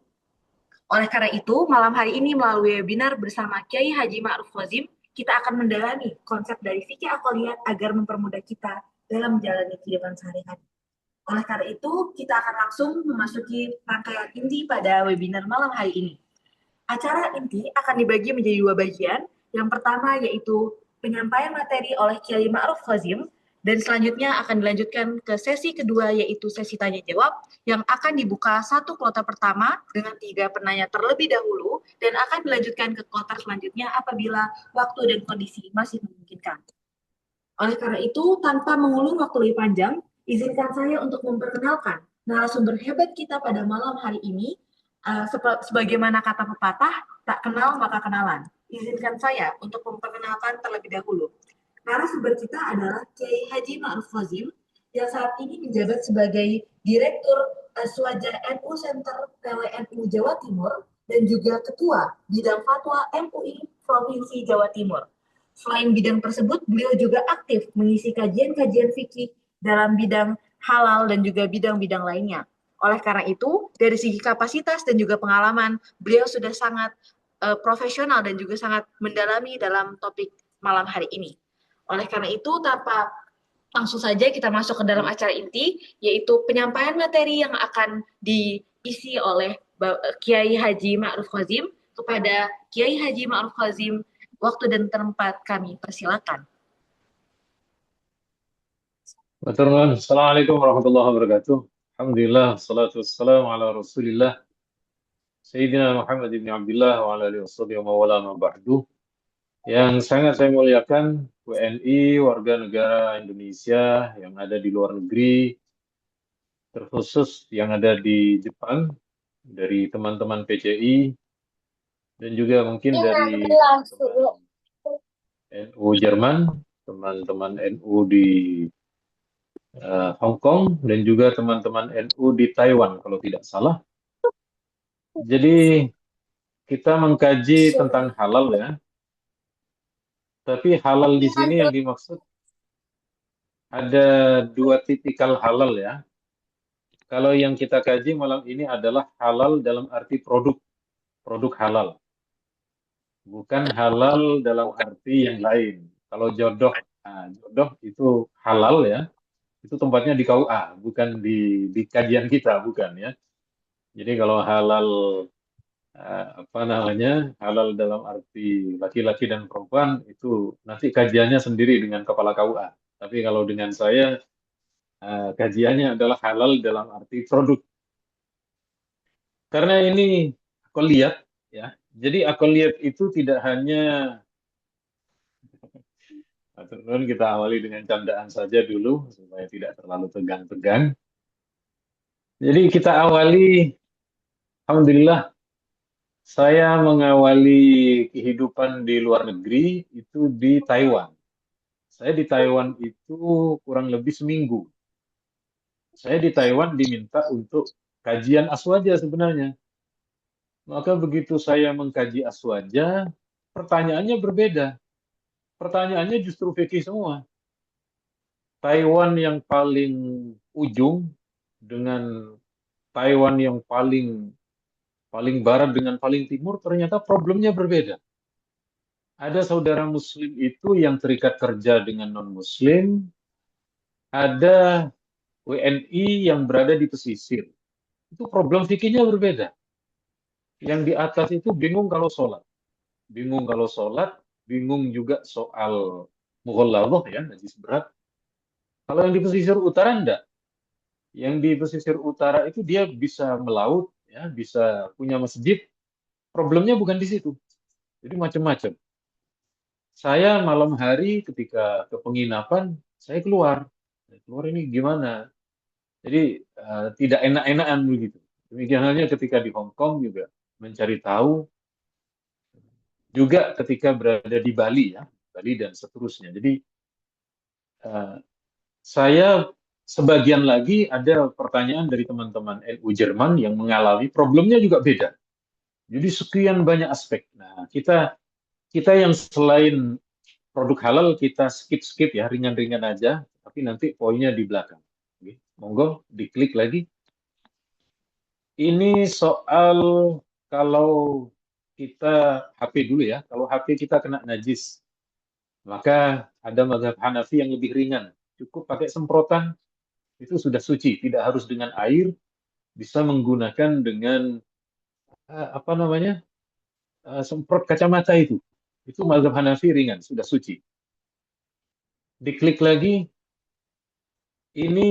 Oleh karena itu, malam hari ini melalui webinar bersama Kiai Haji Ma'ruf Khozin, kita akan mendalami konsep dari fikih aqliyat agar mempermudah kita dalam menjalani kehidupan sehari-hari. Oleh karena itu, kita akan langsung memasuki rangkaian inti pada webinar malam hari ini. Acara inti akan dibagi menjadi dua bagian. Yang pertama yaitu penyampaian materi oleh Kiai Ma'ruf Khozin, dan selanjutnya akan dilanjutkan ke sesi kedua yaitu sesi tanya-jawab yang akan dibuka satu kloter pertama dengan 3 penanya terlebih dahulu dan akan dilanjutkan ke kloter selanjutnya apabila waktu dan kondisi masih memungkinkan. Oleh karena itu, tanpa mengulur waktu lebih panjang, izinkan saya untuk memperkenalkan narasumber hebat kita pada malam hari ini. Sebagaimana kata pepatah, tak kenal maka kenalan. Izinkan saya untuk memperkenalkan terlebih dahulu. Narasumber kita adalah Kiai Haji Ma'ruf Khozin yang saat ini menjabat sebagai Direktur Aswaja NU Center PWNU Jawa Timur dan juga Ketua Bidang Fatwa MUI Provinsi Jawa Timur. Selain bidang tersebut, beliau juga aktif mengisi kajian-kajian fikih dalam bidang halal dan juga bidang-bidang lainnya. Oleh karena itu, dari segi kapasitas dan juga pengalaman, beliau sudah sangat profesional dan juga sangat mendalami dalam topik malam hari ini. Oleh karena itu, tanpa langsung saja kita masuk ke dalam acara inti, yaitu penyampaian materi yang akan diisi oleh Kiai Haji Ma'ruf Khozin. Kepada Kiai Haji Ma'ruf Khozin, waktu dan tempat kami persilakan. Assalamualaikum warahmatullahi wabarakatuh. Alhamdulillah, salatu wassalamu ala rasulillah Sayyidina Muhammad ibn Abdullah wa ala alihi wa sahbihi wa mawala ma ba'du. Yang sangat saya muliakan WNI, warga negara Indonesia yang ada di luar negeri, terkhusus yang ada di Jepang, dari teman-teman PCI, dan juga mungkin dari teman-teman NU Jerman, teman-teman NU di Hong Kong, dan juga teman-teman NU di Taiwan, kalau tidak salah. Jadi kita mengkaji tentang halal ya, tapi halal di sini yang dimaksud ada dua tipikal halal ya. Kalau yang kita kaji malam ini adalah halal dalam arti produk halal, bukan halal dalam arti yang lain. Kalau jodoh, nah, jodoh itu halal ya, itu tempatnya di KUA, bukan di kajian kita, bukan ya. Jadi kalau halal apa namanya, halal dalam arti laki-laki dan perempuan itu nanti kajiannya sendiri dengan kepala KUA. Tapi kalau dengan saya kajiannya adalah halal dalam arti produk. Karena ini aku lihat ya. Jadi aku lihat itu tidak hanya teman-teman, kita awali dengan candaan saja dulu supaya tidak terlalu tegang-tegang. Jadi kita awali, alhamdulillah, saya mengawali kehidupan di luar negeri itu di Taiwan. Saya di Taiwan itu kurang lebih seminggu. Saya di Taiwan diminta untuk kajian aswaja sebenarnya. Maka begitu saya mengkaji aswaja, pertanyaannya berbeda. Pertanyaannya justru fikih semua. Taiwan yang paling ujung dengan Taiwan yang paling barat dengan paling timur, ternyata problemnya berbeda. Ada saudara muslim itu yang terikat kerja dengan non-muslim, ada WNI yang berada di pesisir. Itu problem fikihnya berbeda. Yang di atas itu bingung kalau sholat. Bingung kalau sholat, bingung juga soal mughalladhah ya, najis berat. Kalau yang di pesisir utara enggak. Yang di pesisir utara itu dia bisa melaut, ya, bisa punya masjid. Problemnya bukan di situ. Jadi macam-macam. Saya malam hari ketika ke penginapan, saya keluar. Keluar ini gimana? Jadi tidak enak-enakan begitu. Demikian halnya ketika di Hong Kong juga mencari tahu, juga ketika berada di Bali ya, Bali dan seterusnya. Jadi saya sebagian lagi ada pertanyaan dari teman-teman NU Jerman yang mengalami problemnya juga beda. Jadi sekian banyak aspek. Nah, kita yang selain produk halal kita skip ya, ringan-ringan aja, tapi nanti poinnya di belakang. Oke, monggo diklik lagi. Ini soal kalau kita HP dulu ya, kalau HP kita kena najis, maka ada mazhab Hanafi yang lebih ringan. Cukup pakai semprotan, itu sudah suci. Tidak harus dengan air, bisa menggunakan dengan apa namanya, semprot kacamata itu. Itu mazhab Hanafi ringan, sudah suci. Diklik lagi, ini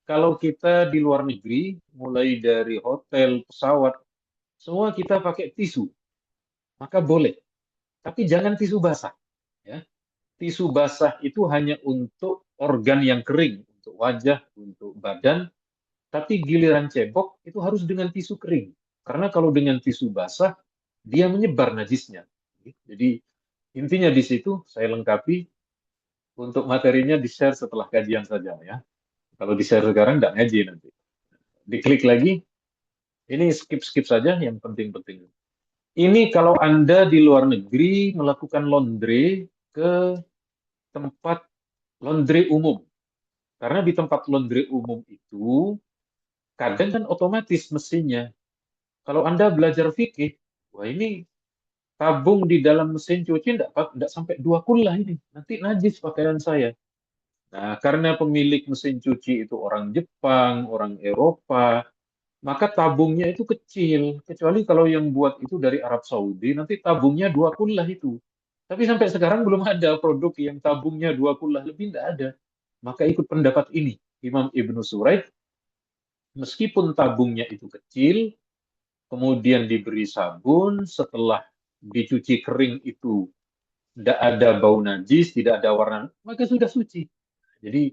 kalau kita di luar negeri, mulai dari hotel, pesawat, semua kita pakai tisu. Maka boleh. Tapi jangan tisu basah. Ya. Tisu basah itu hanya untuk organ yang kering, untuk wajah, untuk badan. Tapi giliran cebok itu harus dengan tisu kering. Karena kalau dengan tisu basah, dia menyebar najisnya. Jadi intinya di situ saya lengkapi. Untuk materinya di-share setelah kajian saja ya. Kalau di-share sekarang nggak ngaji nanti. Diklik lagi. Ini skip-skip saja yang penting-penting. Ini kalau Anda di luar negeri melakukan laundry ke tempat laundry umum. Karena di tempat laundry umum itu kadang kan otomatis mesinnya. Kalau Anda belajar fikih, wah ini tabung di dalam mesin cuci enggak sampai 2 kullah ini. Nanti najis pakaian saya. Nah, karena pemilik mesin cuci itu orang Jepang, orang Eropa, maka tabungnya itu kecil. Kecuali kalau yang buat itu dari Arab Saudi, nanti tabungnya 2 kullah itu. Tapi sampai sekarang belum ada produk yang tabungnya 2 kullah lebih, tidak ada. Maka ikut pendapat ini, Imam Ibnu Suraid, meskipun tabungnya itu kecil, kemudian diberi sabun, setelah dicuci kering itu tidak ada bau najis, tidak ada warna, maka sudah suci. Jadi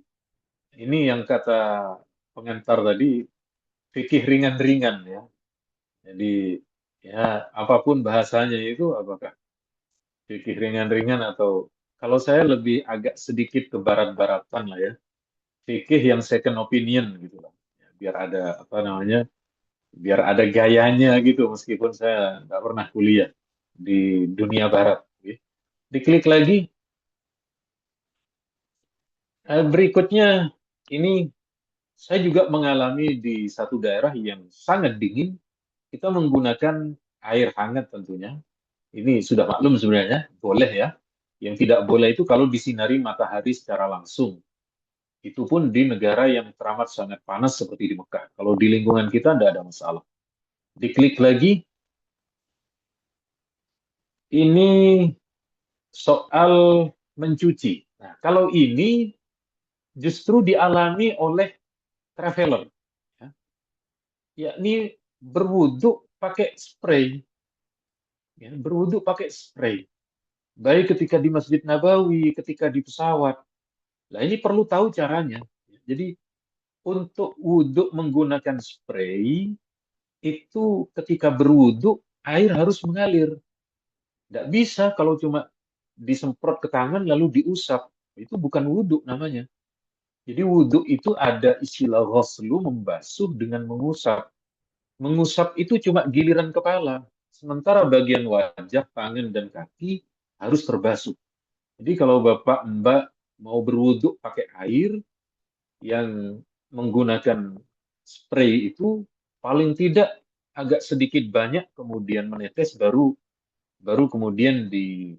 ini yang kata pengantar tadi, fikih ringan-ringan ya. Jadi ya apapun bahasanya itu, apakah fikih ringan-ringan atau kalau saya lebih agak sedikit ke barat-baratan lah ya, fikih yang second opinion gitu lah. Ya, biar ada apa namanya, biar ada gayanya gitu meskipun saya nggak pernah kuliah di dunia barat. Oke. Diklik lagi. Berikutnya ini saya juga mengalami di satu daerah yang sangat dingin. Kita menggunakan air hangat tentunya. Ini sudah maklum sebenarnya, boleh ya. Yang tidak boleh itu kalau disinari matahari secara langsung. Itu pun di negara yang teramat sangat panas seperti di Mekah. Kalau di lingkungan kita tidak ada masalah. Diklik lagi, ini soal mencuci. Nah, kalau ini justru dialami oleh traveler, ya, yakni berwudhu pakai spray, ya, berwudhu pakai spray. Baik ketika di Masjid Nabawi, ketika di pesawat. Nah, ini perlu tahu caranya. Jadi untuk wudhu menggunakan spray itu ketika berwudhu air harus mengalir. Tidak bisa kalau cuma disemprot ke tangan lalu diusap. Itu bukan wudhu namanya. Jadi wudhu itu ada istilah ghuslu, membasuh dengan mengusap. Mengusap itu cuma giliran kepala. Sementara bagian wajah, tangan, dan kaki harus terbasuh. Jadi kalau Bapak Mbak mau berwudhu pakai air yang menggunakan spray itu paling tidak agak sedikit banyak kemudian menetes baru kemudian di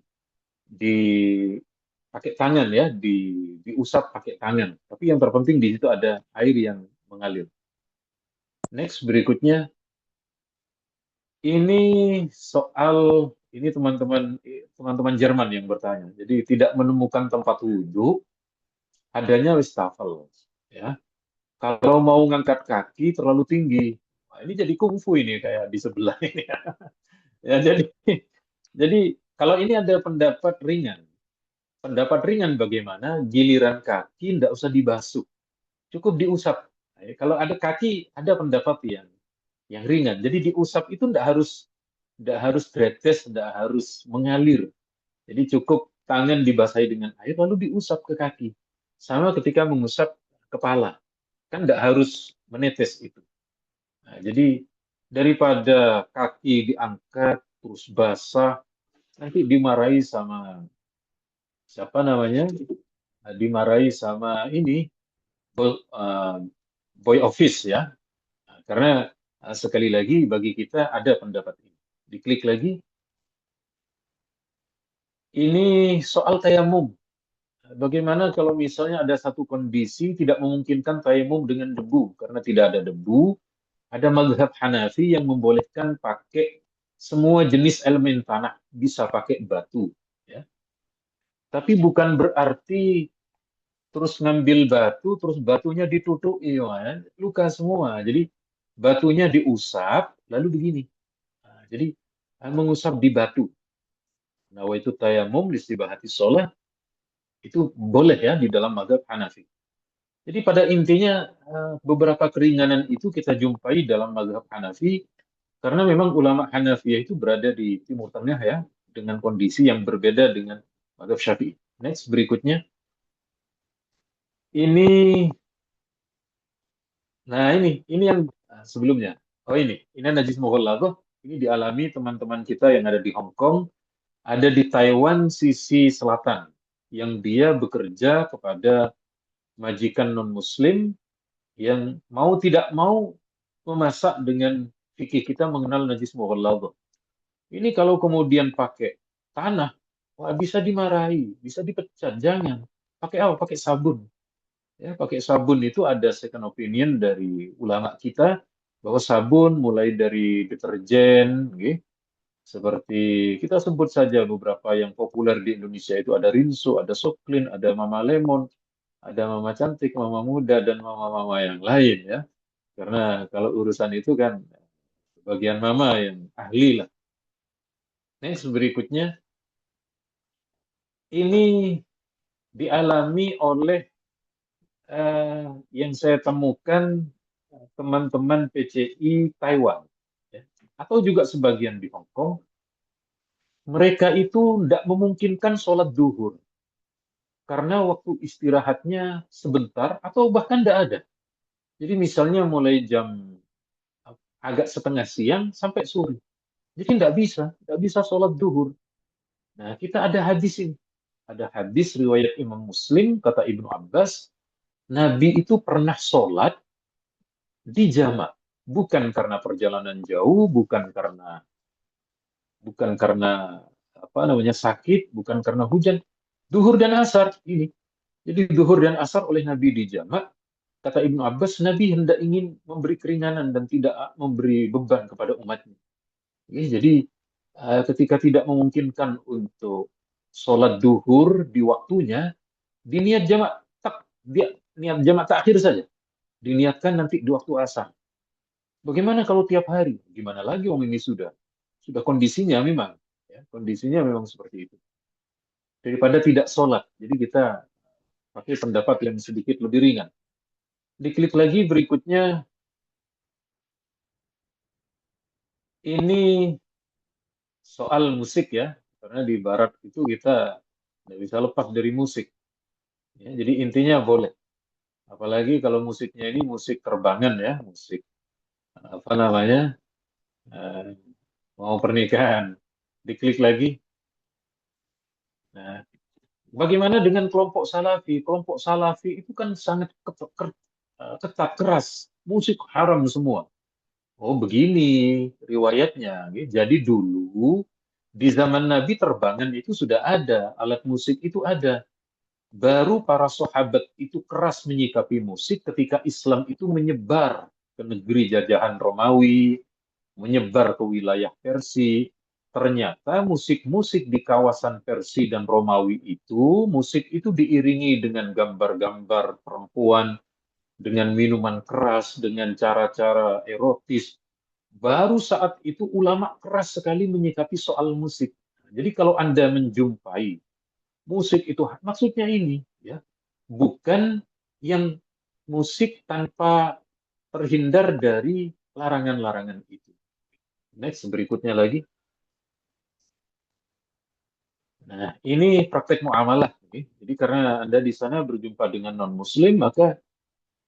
pakai tangan ya, diusap pakai tangan. Tapi yang terpenting di situ ada air yang mengalir. Next berikutnya ini soal ini teman-teman Jerman yang bertanya. Jadi tidak menemukan tempat wudhu, adanya wastafel ya. Kalau mau ngangkat kaki terlalu tinggi, nah, ini jadi kungfu ini kayak di sebelah ini. Ya, jadi kalau ini ada pendapat ringan. Pendapat ringan bagaimana? Giliran kaki tidak usah dibasuh, cukup diusap. Nah, ya, kalau ada kaki, ada pendapat yang ringan. Jadi diusap itu tidak harus dretes, tidak harus mengalir. Jadi cukup tangan dibasahi dengan air lalu diusap ke kaki. Sama ketika mengusap kepala, kan tidak harus menetes itu. Nah, jadi daripada kaki diangkat terus basah, nanti dimarahi sama siapa namanya? Dimarahi sama ini uh, boy office ya. Nah, karena sekali lagi bagi kita ada pendapat ini. Diklik lagi. Ini soal tayamum. Bagaimana kalau misalnya ada satu kondisi tidak memungkinkan tayamum dengan debu karena tidak ada debu, ada mazhab Hanafi yang membolehkan pakai semua jenis elemen tanah, bisa pakai batu ya. Tapi bukan berarti terus ngambil batu terus batunya ditutup ya, luka semua. Jadi batunya diusap lalu begini. Nah, jadi mengusap di batu. Nah, itu tayamum listibahati sholat itu boleh ya di dalam mazhab Hanafi. Jadi pada intinya beberapa keringanan itu kita jumpai dalam mazhab Hanafi karena memang ulama Hanafiyah itu berada di Timur Tengah ya dengan kondisi yang berbeda dengan mazhab Syafi'i. Next berikutnya ini, nah ini yang sebelumnya. Oh ini najis mughalladah ini dialami teman-teman kita yang ada di Hong Kong, ada di Taiwan sisi selatan yang dia bekerja kepada majikan non-muslim yang mau tidak mau memasak dengan fikih kita mengenal najis mughalladah. Ini kalau kemudian pakai tanah, wah bisa dimarahi, bisa dipecat. Jangan. Pakai apa? Pakai sabun. Ya, pakai sabun itu ada second opinion dari ulama kita bahwa sabun mulai dari deterjen, okay, seperti kita sebut saja beberapa yang populer di Indonesia itu ada Rinso, ada Soklin, ada Mama Lemon, ada Mama Cantik, Mama Muda, dan mama-mama yang lain ya. Karena kalau urusan itu kan bagian mama yang ahli lah. Next berikutnya, ini dialami oleh yang saya temukan teman-teman PCI Taiwan, ya, atau juga sebagian di Hong Kong. Mereka itu tidak memungkinkan sholat duhur karena waktu istirahatnya sebentar atau bahkan tidak ada. Jadi misalnya mulai jam agak setengah siang sampai sore. Jadi tidak bisa sholat duhur. Nah, kita ada hadis ini. Ada hadis riwayat Imam Muslim, kata Ibnu Abbas, Nabi itu pernah sholat di jamak. Bukan karena perjalanan jauh, bukan karena apa namanya sakit, bukan karena hujan. Duhur dan asar ini. Jadi duhur dan asar oleh Nabi di jamak. Kata Ibnu Abbas, Nabi hendak ingin memberi keringanan dan tidak memberi beban kepada umatnya. Jadi ketika tidak memungkinkan untuk sholat duhur di waktunya, diniat jamak dia niat jamak takhir saja. Diniatkan nanti di waktu asar. Bagaimana kalau tiap hari? Gimana lagi ini sudah kondisinya memang, ya, kondisinya memang seperti itu. Daripada tidak sholat, jadi kita pakai pendapat yang sedikit lebih ringan. Diklik lagi berikutnya, ini soal musik ya, karena di Barat itu kita tidak bisa lepas dari musik. Ya, jadi intinya boleh. Apalagi kalau musiknya ini musik terbangan ya, musik apa namanya, mau pernikahan. Diklik lagi. Nah, bagaimana dengan kelompok Salafi? Kelompok Salafi itu kan sangat ketat keras, musik haram semua. Oh begini riwayatnya. Jadi dulu di zaman Nabi terbangan itu sudah ada, alat musik itu ada. Baru para sahabat itu keras menyikapi musik ketika Islam itu menyebar ke negeri jajahan Romawi, menyebar ke wilayah Persia. Ternyata musik-musik di kawasan Persia dan Romawi itu, musik itu diiringi dengan gambar-gambar perempuan, dengan minuman keras, dengan cara-cara erotis. Baru saat itu ulama keras sekali menyikapi soal musik. Jadi kalau Anda menjumpai musik itu maksudnya ini, ya, bukan yang musik tanpa terhindar dari larangan-larangan itu. Next, berikutnya lagi. Nah, ini praktek muamalah. Jadi karena Anda di sana berjumpa dengan non-Muslim, maka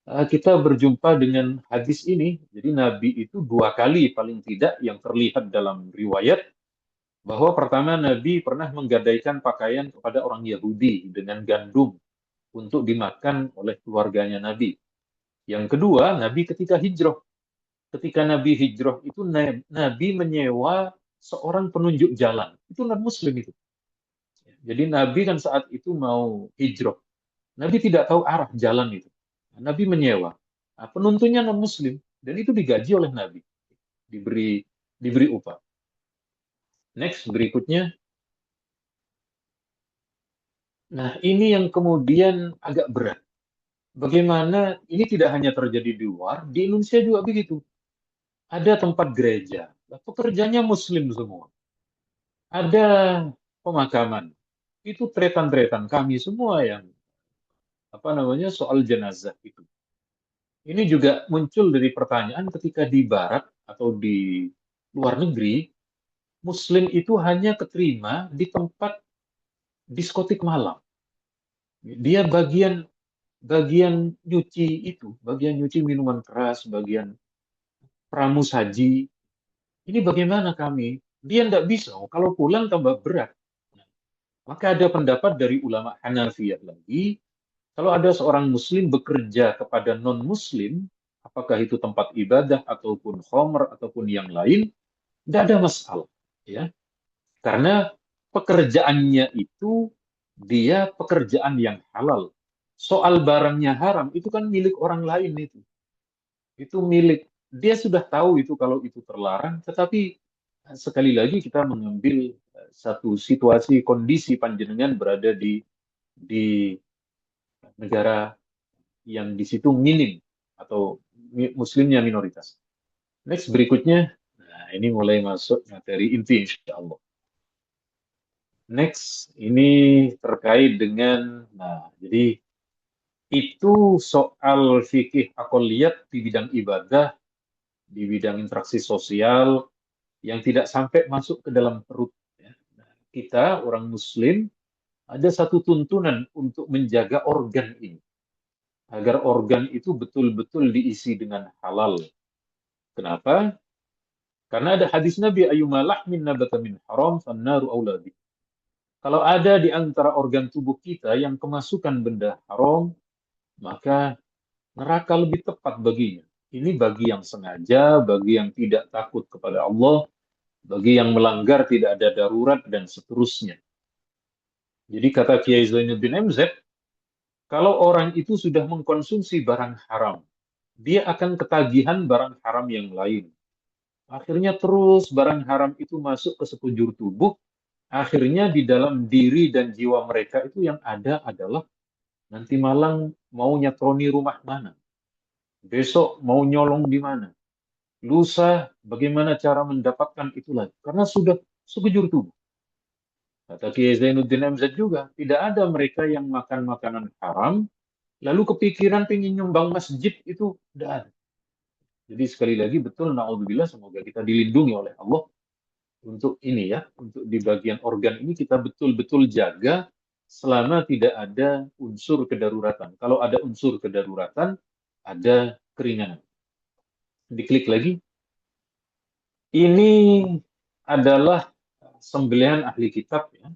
kita berjumpa dengan hadis ini. Jadi Nabi itu 2 kali paling tidak yang terlihat dalam riwayat, bahwa pertama Nabi pernah menggadaikan pakaian kepada orang Yahudi dengan gandum untuk dimakan oleh keluarganya Nabi. Yang kedua, Nabi ketika hijrah. Ketika Nabi hijrah itu Nabi menyewa seorang penunjuk jalan. Itu non-Muslim itu. Jadi Nabi kan saat itu mau hijrah. Nabi tidak tahu arah jalan itu. Nabi menyewa. Nah, penuntunnya non-Muslim. Dan itu digaji oleh Nabi. Diberi upah. Next, berikutnya. Nah, ini yang kemudian agak berat. Bagaimana ini tidak hanya terjadi di luar, di Indonesia juga begitu. Ada tempat gereja, pekerjanya Muslim semua. Ada pemakaman, itu tretan-tretan kami semua yang apa namanya soal jenazah itu. Ini juga muncul dari pertanyaan ketika di Barat atau di luar negeri, Muslim itu hanya keterima di tempat diskotik malam. Dia bagian nyuci itu, bagian nyuci minuman keras, bagian pramusaji. Ini bagaimana kami? Dia tidak bisa. Kalau pulang tambah berat. Maka ada pendapat dari ulama Hanafiyah lagi, kalau ada seorang Muslim bekerja kepada non-Muslim, apakah itu tempat ibadah ataupun khomer ataupun yang lain, tidak ada masalah, ya. Karena pekerjaannya itu dia pekerjaan yang halal. Soal barangnya haram itu kan milik orang lain itu. Itu milik dia sudah tahu itu kalau itu terlarang, tetapi sekali lagi kita mengambil satu situasi kondisi panjenengan berada di negara yang di situ minim atau muslimnya minoritas. Next berikutnya, nah ini mulai masuk materi inti insya Allah. Next, ini terkait dengan, jadi itu soal fikih akoliyat di bidang ibadah, di bidang interaksi sosial, yang tidak sampai masuk ke dalam perut. Ya. Nah, kita, orang Muslim, ada satu tuntunan untuk menjaga organ ini, agar organ itu betul-betul diisi dengan halal. Kenapa? Karena ada hadis Nabi, ayyuma lahmin nabata min haram, fannaru aula bih. Kalau ada di antara organ tubuh kita yang kemasukan benda haram, maka neraka lebih tepat baginya. Ini bagi yang sengaja, bagi yang tidak takut kepada Allah, bagi yang melanggar tidak ada darurat, dan seterusnya. Jadi kata Kiai Zainuddin MZ, kalau orang itu sudah mengkonsumsi barang haram, dia akan ketagihan barang haram yang lain. Akhirnya terus barang haram itu masuk ke sekujur tubuh, akhirnya di dalam diri dan jiwa mereka itu yang ada adalah nanti malam mau nyatroni rumah mana, besok mau nyolong di mana, lusa bagaimana cara mendapatkan itu lagi, karena sudah sekujur tubuh. Kata Kiai Zainuddin MZ juga, tidak ada mereka yang makan makanan haram, lalu kepikiran pengen nyumbang masjid, itu tidak ada. Jadi sekali lagi betul, na'udzubillah, semoga kita dilindungi oleh Allah untuk ini ya, untuk di bagian organ ini kita betul-betul jaga selama tidak ada unsur kedaruratan. Kalau ada unsur kedaruratan, ada keringanan. Diklik lagi. Ini adalah sembelihan ahli kitab ya.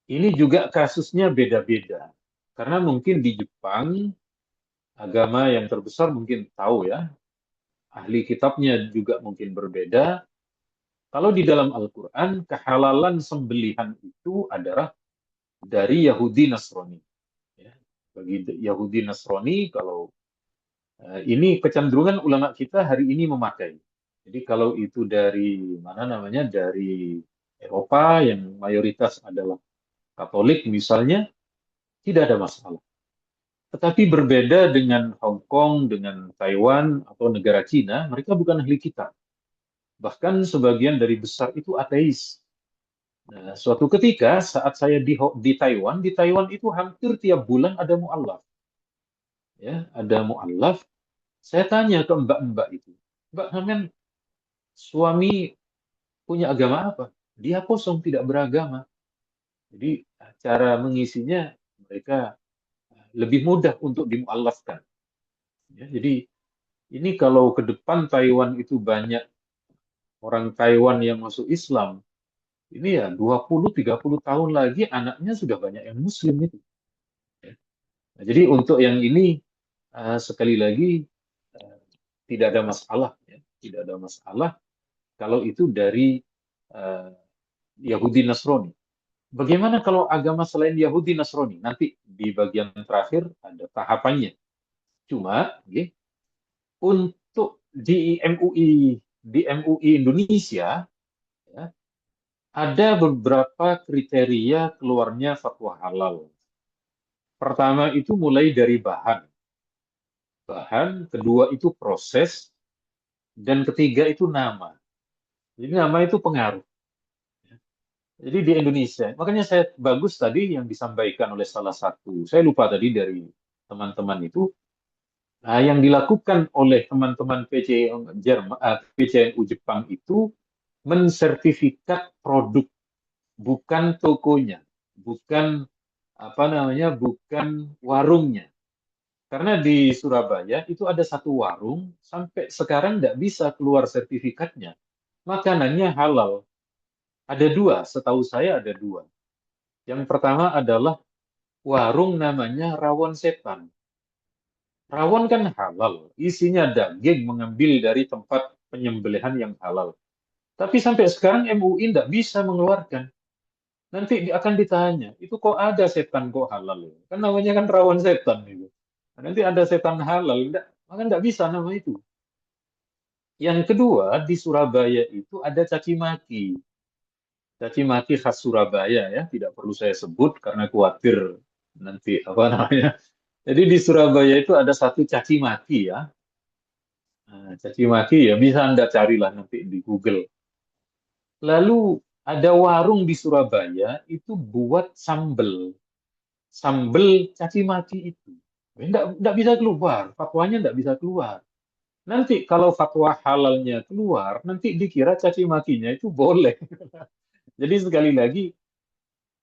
Ini juga kasusnya beda-beda. Karena mungkin di Jepang, agama yang terbesar mungkin tahu ya, ahli kitabnya juga mungkin berbeda. Kalau di dalam Al-Quran, kehalalan sembelihan itu adalah dari Yahudi Nasrani. Ya. Bagi Yahudi Nasrani, kalau ini kecenderungan ulama kita hari ini memakai. Jadi kalau itu dari mana namanya, dari Eropa yang mayoritas adalah Katolik misalnya, tidak ada masalah. Tetapi berbeda dengan Hong Kong, dengan Taiwan, atau negara Cina, mereka bukan ahli kitab. Bahkan sebagian dari besar itu ateis. Nah, suatu ketika saat saya di Taiwan itu hampir tiap bulan ada mu'allaf. Ya, ada mu'allaf. Saya tanya ke mbak-mbak itu, Mbak, kalian suami punya agama apa? Dia kosong, tidak beragama. Jadi cara mengisinya mereka lebih mudah untuk dimu'allafkan. Ya, jadi ini kalau ke depan Taiwan itu banyak orang Taiwan yang masuk Islam, ini ya 20-30 tahun lagi anaknya sudah banyak yang Muslim itu. Ya. Nah, jadi untuk yang ini sekali lagi tidak ada masalah, ya. Tidak ada masalah kalau itu dari Yahudi Nasrani. Bagaimana kalau agama selain Yahudi Nasrani? Nanti di bagian terakhir ada tahapannya. Cuma ya, untuk di MUI Indonesia ya, ada beberapa kriteria keluarnya fatwa halal. Pertama itu mulai dari bahan, kedua itu proses, dan ketiga itu nama. Jadi nama itu pengaruh. Jadi di Indonesia, makanya saya bagus tadi yang disampaikan oleh salah satu, saya lupa tadi dari teman-teman itu, yang dilakukan oleh teman-teman PCNU Jepang itu mensertifikat produk, bukan tokonya, bukan bukan warungnya. Karena di Surabaya itu ada satu warung sampai sekarang tidak bisa keluar sertifikatnya. Makanannya halal. Ada dua, setahu saya ada dua. Yang pertama adalah warung namanya Rawon Setan. Rawon kan halal, isinya daging mengambil dari tempat penyembelihan yang halal. Tapi sampai sekarang MUI tidak bisa mengeluarkan. Nanti akan ditanya, itu kok ada setan kok halal? Kan namanya kan Rawon Setan itu. Nanti ada setan halal, maka tidak bisa nama itu. Yang kedua, di Surabaya itu ada caci maki. Caci maki khas Surabaya ya, tidak perlu saya sebut karena khawatir nanti Jadi di Surabaya itu ada satu caci maki ya. Nah, caci maki ya bisa Anda carilah nanti di Google. Lalu Ada warung di Surabaya itu buat sambel caci maki itu. Nggak bisa keluar, fatwanya nggak bisa keluar. Nanti kalau fatwa halalnya keluar, nanti dikira caci makinya itu boleh. Jadi sekali lagi,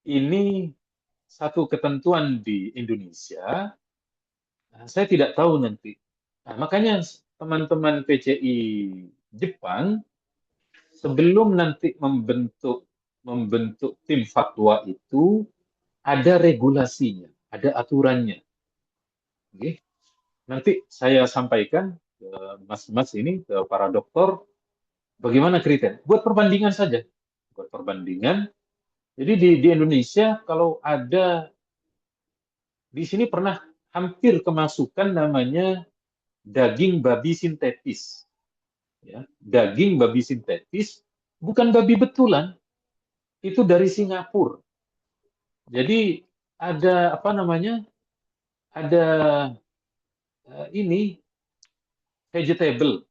ini satu ketentuan di Indonesia. Saya tidak tahu nanti. Nah, makanya teman-teman PCI Jepang sebelum nanti membentuk tim fatwa itu ada regulasinya, ada aturannya. Oke. Nanti saya sampaikan ke mas-mas ini, ke para dokter, bagaimana kriteria. Buat perbandingan saja. Buat perbandingan. Jadi di Indonesia kalau ada, di sini pernah hampir kemasukan namanya daging babi sintetis. Ya, daging babi sintetis, bukan babi betulan, itu dari Singapura. Jadi ada apa namanya? Ada ini vegetable.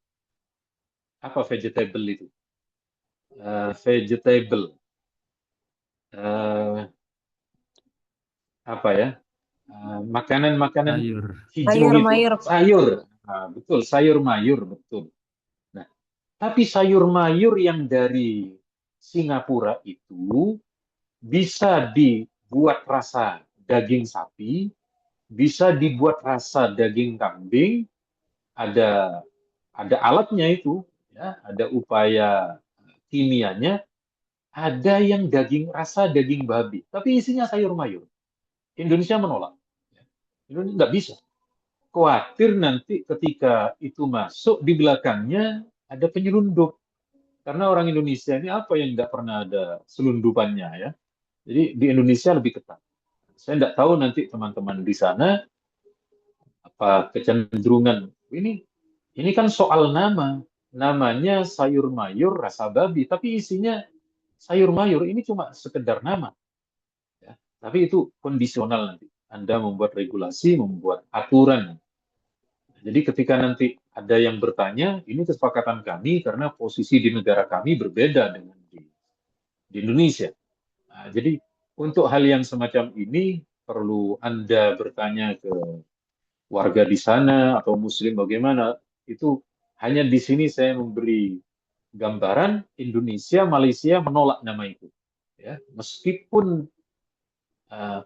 Apa vegetable itu? Vegetable. Apa ya? Makanan-makanan Sayur. hijau itu. Mayur-mayur, Pak. Sayur. Nah, betul, sayur mayur, betul. Nah, tapi sayur mayur yang dari Singapura itu bisa dibuat rasa daging sapi, bisa dibuat rasa daging kambing, ada alatnya itu, ya, ada upaya kimianya, ada yang rasa daging babi, tapi isinya sayur mayur. Indonesia menolak. Indonesia nggak bisa. Khawatir nanti ketika itu masuk di belakangnya ada penyelundup. Karena orang Indonesia ini apa yang nggak pernah ada selundupannya ya. Jadi di Indonesia lebih ketat. Saya nggak tahu nanti teman-teman di sana apa kecenderungan ini kan soal namanya sayur mayur rasa babi, tapi isinya sayur mayur ini cuma sekedar nama. Ya. Tapi itu kondisional nanti. Anda membuat regulasi, membuat aturan. Jadi ketika nanti ada yang bertanya, ini kesepakatan kami karena posisi di negara kami berbeda dengan di Indonesia. Nah, jadi untuk hal yang semacam ini perlu Anda bertanya ke warga di sana atau Muslim bagaimana. Itu hanya di sini saya memberi gambaran Indonesia, Malaysia menolak nama itu. Ya, meskipun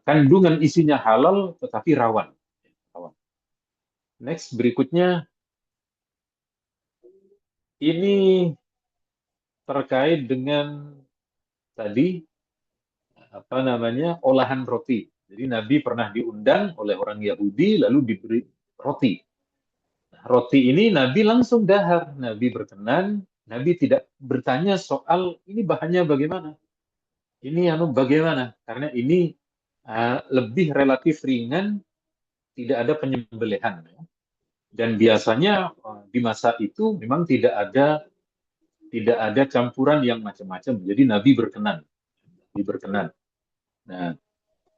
kandungan isinya halal, tetapi rawan. Next, berikutnya ini terkait dengan tadi apa namanya olahan roti. Jadi Nabi pernah diundang oleh orang Yahudi lalu diberi roti. Nah, roti ini Nabi langsung dahar. Nabi berkenan. Nabi tidak bertanya soal ini bahannya bagaimana. Ini bagaimana? Karena ini lebih relatif ringan, tidak ada penyembelihan. Dan biasanya di masa itu memang tidak ada campuran yang macam-macam. Jadi Nabi berkenan. Nah,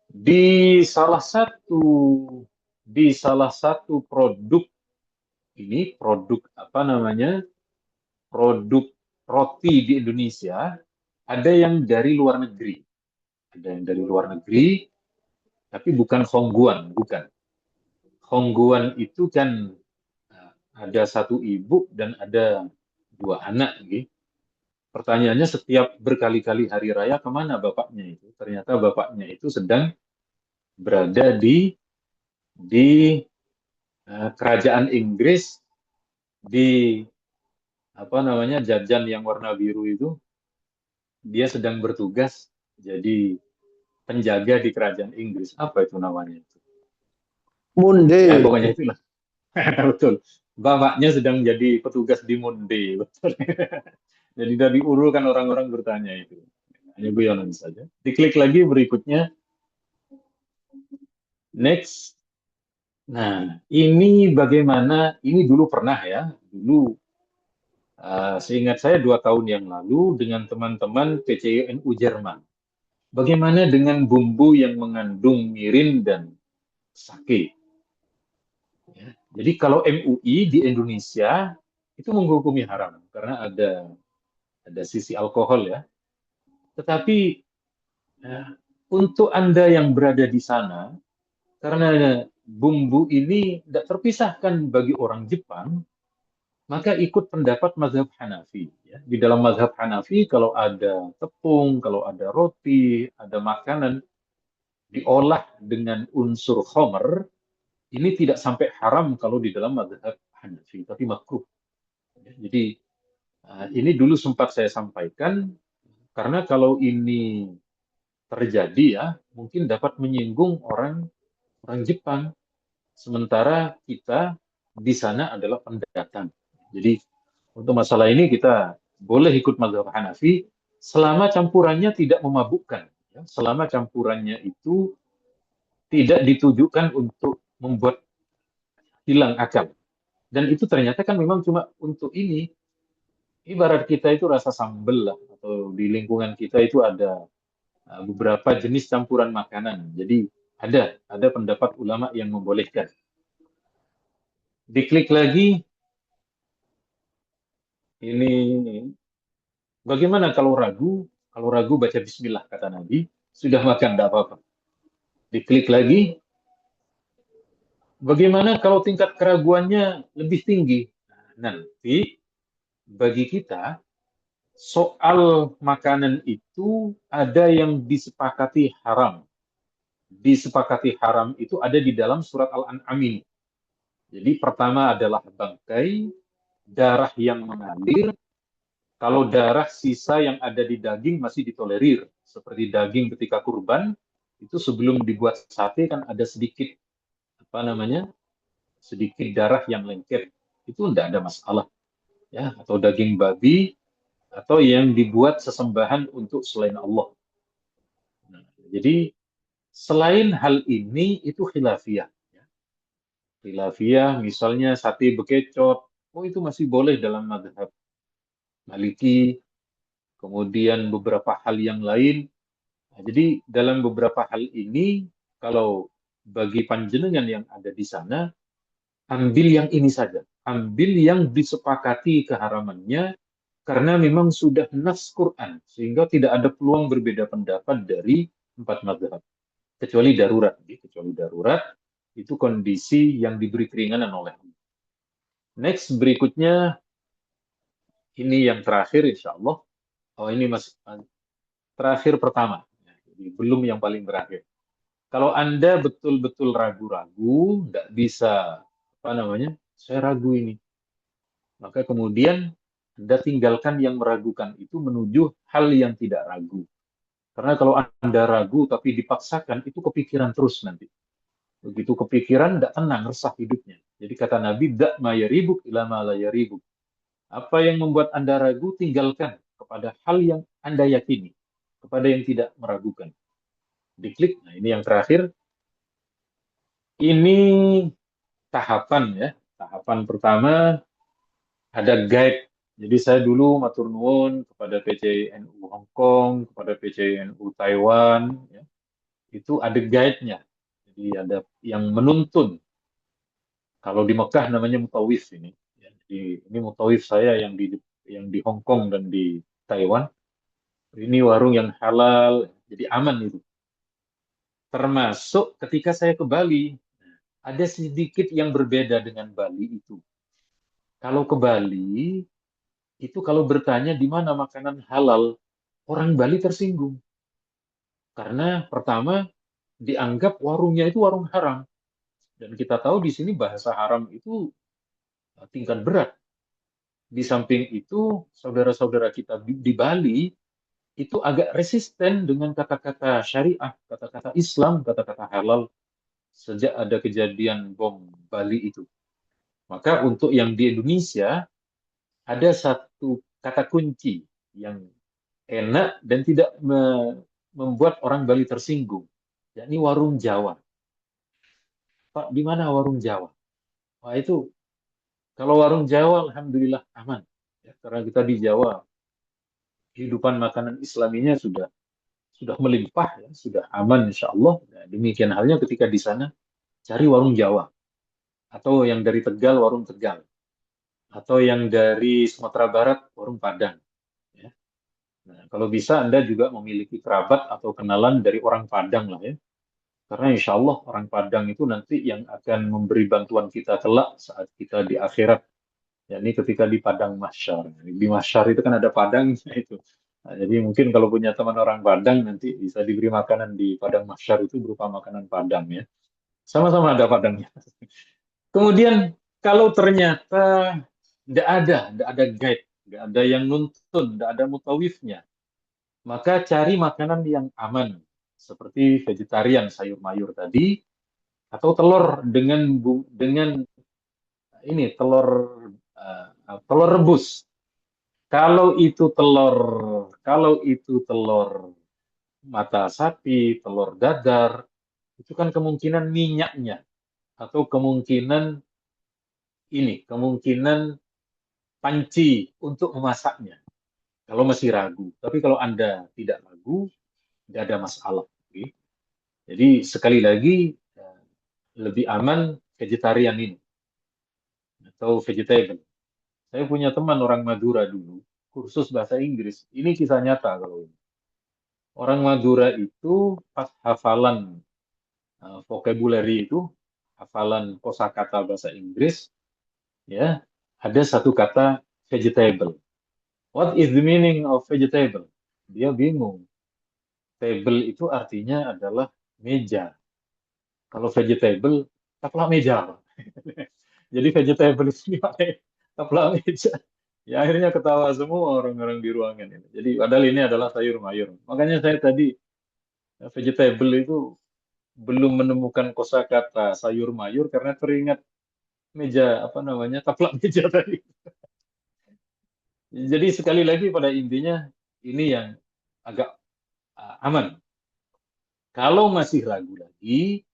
di salah satu produk ini, produk apa namanya, produk roti di Indonesia, ada yang dari luar negeri. Tapi bukan Hongguan, bukan. Hongguan itu kan ada satu ibu dan ada 2 anak. Gitu. Pertanyaannya setiap berkali-kali hari raya kemana bapaknya itu? Ternyata bapaknya itu sedang berada di kerajaan Inggris di apa namanya jajan yang warna biru itu. Dia sedang bertugas jadi penjaga di kerajaan Inggris. Apa itu namanya? Munde. Ya, pokoknya itulah. Betul. Bapaknya sedang jadi petugas di Monde. Betul. Jadi dari Uru kan orang-orang bertanya itu. Hanya guyonan saja. Diklik lagi berikutnya. Next. Nah, ini bagaimana? Ini dulu pernah ya. Dulu seingat saya 2 tahun yang lalu dengan teman-teman PCINU Jerman. Bagaimana dengan bumbu yang mengandung mirin dan sake? Ya. Jadi kalau MUI di Indonesia itu menghukumi haram karena ada sisi alkohol ya. Tetapi untuk Anda yang berada di sana, karena bumbu ini tidak terpisahkan bagi orang Jepang, maka ikut pendapat mazhab Hanafi. Ya. Di dalam mazhab Hanafi, kalau ada tepung, kalau ada roti, ada makanan diolah dengan unsur khomer, ini tidak sampai haram kalau di dalam mazhab Hanafi, tapi makruh. Ya, jadi ini dulu sempat saya sampaikan, karena kalau ini terjadi ya, mungkin dapat menyinggung orang Jepang, sementara kita di sana adalah pendatang. Jadi untuk masalah ini kita boleh ikut mazhab Hanafi selama campurannya tidak memabukkan, ya. Selama campurannya itu tidak ditujukan untuk membuat hilang akal. Dan itu ternyata kan memang cuma untuk ini. Ibarat kita itu rasa sambel lah, atau di lingkungan kita itu ada beberapa jenis campuran makanan. Jadi ada pendapat ulama yang membolehkan. Diklik lagi, ini bagaimana kalau ragu? Kalau ragu baca bismillah, kata Nabi, sudah makan, tidak apa-apa. Diklik lagi, bagaimana kalau tingkat keraguannya lebih tinggi? Nanti bagi kita, soal makanan itu ada yang disepakati haram. Disepakati haram itu ada di dalam surat Al-An'am ini. Jadi pertama adalah bangkai, darah yang mengalir. Kalau darah sisa yang ada di daging masih ditolerir, seperti daging ketika kurban, itu sebelum dibuat sate kan ada sedikit sedikit darah yang lengket, itu tidak ada masalah, ya. Atau daging babi, atau yang dibuat sesembahan untuk selain Allah. Nah, jadi selain hal ini itu khilafiyah. Khilafiyah, misalnya sate bekecot, itu masih boleh dalam mazhab Maliki. Kemudian beberapa hal yang lain. Nah, jadi dalam beberapa hal ini, kalau bagi panjenengan yang ada di sana, ambil yang ini saja. Ambil yang disepakati keharamannya, karena memang sudah nas Quran, sehingga tidak ada peluang berbeda pendapat dari 4 mazhab. Kecuali darurat. Kecuali darurat, itu kondisi yang diberi keringanan oleh Allah. Next, berikutnya, ini yang terakhir insya Allah. Ini masih terakhir pertama. Jadi belum yang paling terakhir. Kalau Anda betul-betul ragu-ragu, nggak bisa, saya ragu ini. Maka kemudian Anda tinggalkan yang meragukan itu menuju hal yang tidak ragu. Karena kalau Anda ragu tapi dipaksakan, itu kepikiran terus nanti. Begitu kepikiran, tidak tenang, resah hidupnya. Jadi kata Nabi, dak ma yaribuk ila ma la yaribuk. Apa yang membuat Anda ragu, tinggalkan kepada hal yang Anda yakini, kepada yang tidak meragukan. Diklik, nah ini yang terakhir. Ini tahapan ya. Tahapan pertama, ada guide. Jadi saya dulu matur nuwun kepada PCNU Hong Kong, kepada PCNU Taiwan, ya. Itu ada guide-nya. Jadi ada yang menuntun. Kalau di Mekah namanya mutawif ini. Ya, jadi ini mutawif saya yang di Hong Kong dan di Taiwan. Ini warung yang halal, jadi aman itu. Termasuk ketika saya ke Bali, ada sedikit yang berbeda dengan Bali itu. Kalau ke Bali, itu kalau bertanya di mana makanan halal, orang Bali tersinggung. Karena pertama, dianggap warungnya itu warung haram. Dan kita tahu di sini bahasa haram itu tingkat berat. Di samping itu, saudara-saudara kita di Bali itu agak resisten dengan kata-kata syariah, kata-kata Islam, kata-kata halal sejak ada kejadian bom Bali itu. Maka untuk yang di Indonesia, ada satu kata kunci yang enak dan tidak membuat orang Bali tersinggung, yakni warung Jawa. Pak, di mana warung Jawa? Wah, itu kalau warung Jawa, alhamdulillah aman. Ya, karena kita di Jawa, kehidupan makanan Islaminya sudah melimpah, ya, sudah aman insya Allah. Nah, demikian halnya ketika di sana, cari warung Jawa. Atau yang dari Tegal, warung Tegal. Atau yang dari Sumatera Barat, warung Padang. Ya. Nah, kalau bisa Anda juga memiliki kerabat atau kenalan dari orang Padang lah ya. Karena insya Allah orang Padang itu nanti yang akan memberi bantuan kita kelak saat kita di akhirat. Yakni ketika di Padang Mahsyar. Di Mahsyar itu kan ada Padangnya itu. Nah, jadi mungkin kalau punya teman orang Padang nanti bisa diberi makanan di Padang Mahsyar itu berupa makanan Padang ya. Sama-sama ada Padangnya. Kemudian kalau ternyata tidak ada guide, tidak ada yang nuntun, tidak ada mutawifnya, maka cari makanan yang aman seperti vegetarian sayur mayur tadi atau telur dengan ini telur rebus. Kalau itu telur mata sapi, telur dadar, itu kan kemungkinan minyaknya atau kemungkinan panci untuk memasaknya. Kalau masih ragu, tapi kalau Anda tidak ragu, tidak ada masalah. Oke. Jadi sekali lagi lebih aman vegetarian ini atau vegetable. Saya punya teman orang Madura dulu, kursus bahasa Inggris. Ini kisah nyata kalau ini. Orang Madura itu pas hafalan vocabulary itu, hafalan kosakata bahasa Inggris, ya, ada satu kata vegetable. What is the meaning of vegetable? Dia bingung. Table itu artinya adalah meja. Kalau vegetable, taplak meja. Jadi vegetable itu taplak meja. Ya akhirnya ketawa semua orang-orang di ruangan ini. Jadi padahal ini adalah sayur mayur. Makanya saya tadi vegetable itu belum menemukan kosakata sayur mayur karena teringat meja taplak meja tadi. Jadi sekali lagi pada intinya ini yang agak aman. Kalau masih ragu lagi,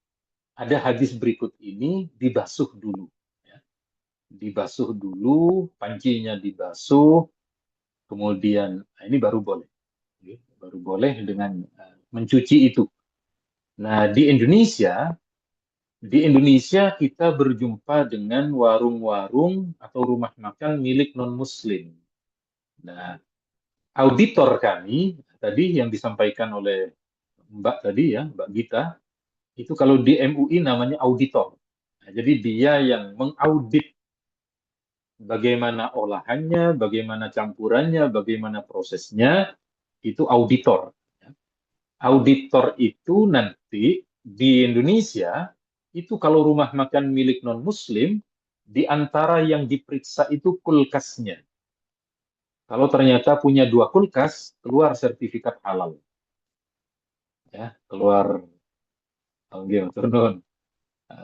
ada hadis berikut ini dibasuh dulu. Ya. Dibasuh dulu, pancinya dibasuh, kemudian ini baru boleh. Baru boleh dengan mencuci itu. Nah, di Indonesia kita berjumpa dengan warung-warung atau rumah makan milik non-Muslim. Nah, auditor kami tadi yang disampaikan oleh Mbak tadi ya, Mbak Gita, itu kalau di MUI namanya auditor. Nah, jadi dia yang mengaudit bagaimana olahannya, bagaimana campurannya, bagaimana prosesnya, itu auditor. Auditor itu nanti di Indonesia, itu kalau rumah makan milik non-Muslim, di antara yang diperiksa itu kulkasnya. Kalau ternyata punya 2 kulkas, keluar sertifikat halal. Ya, keluar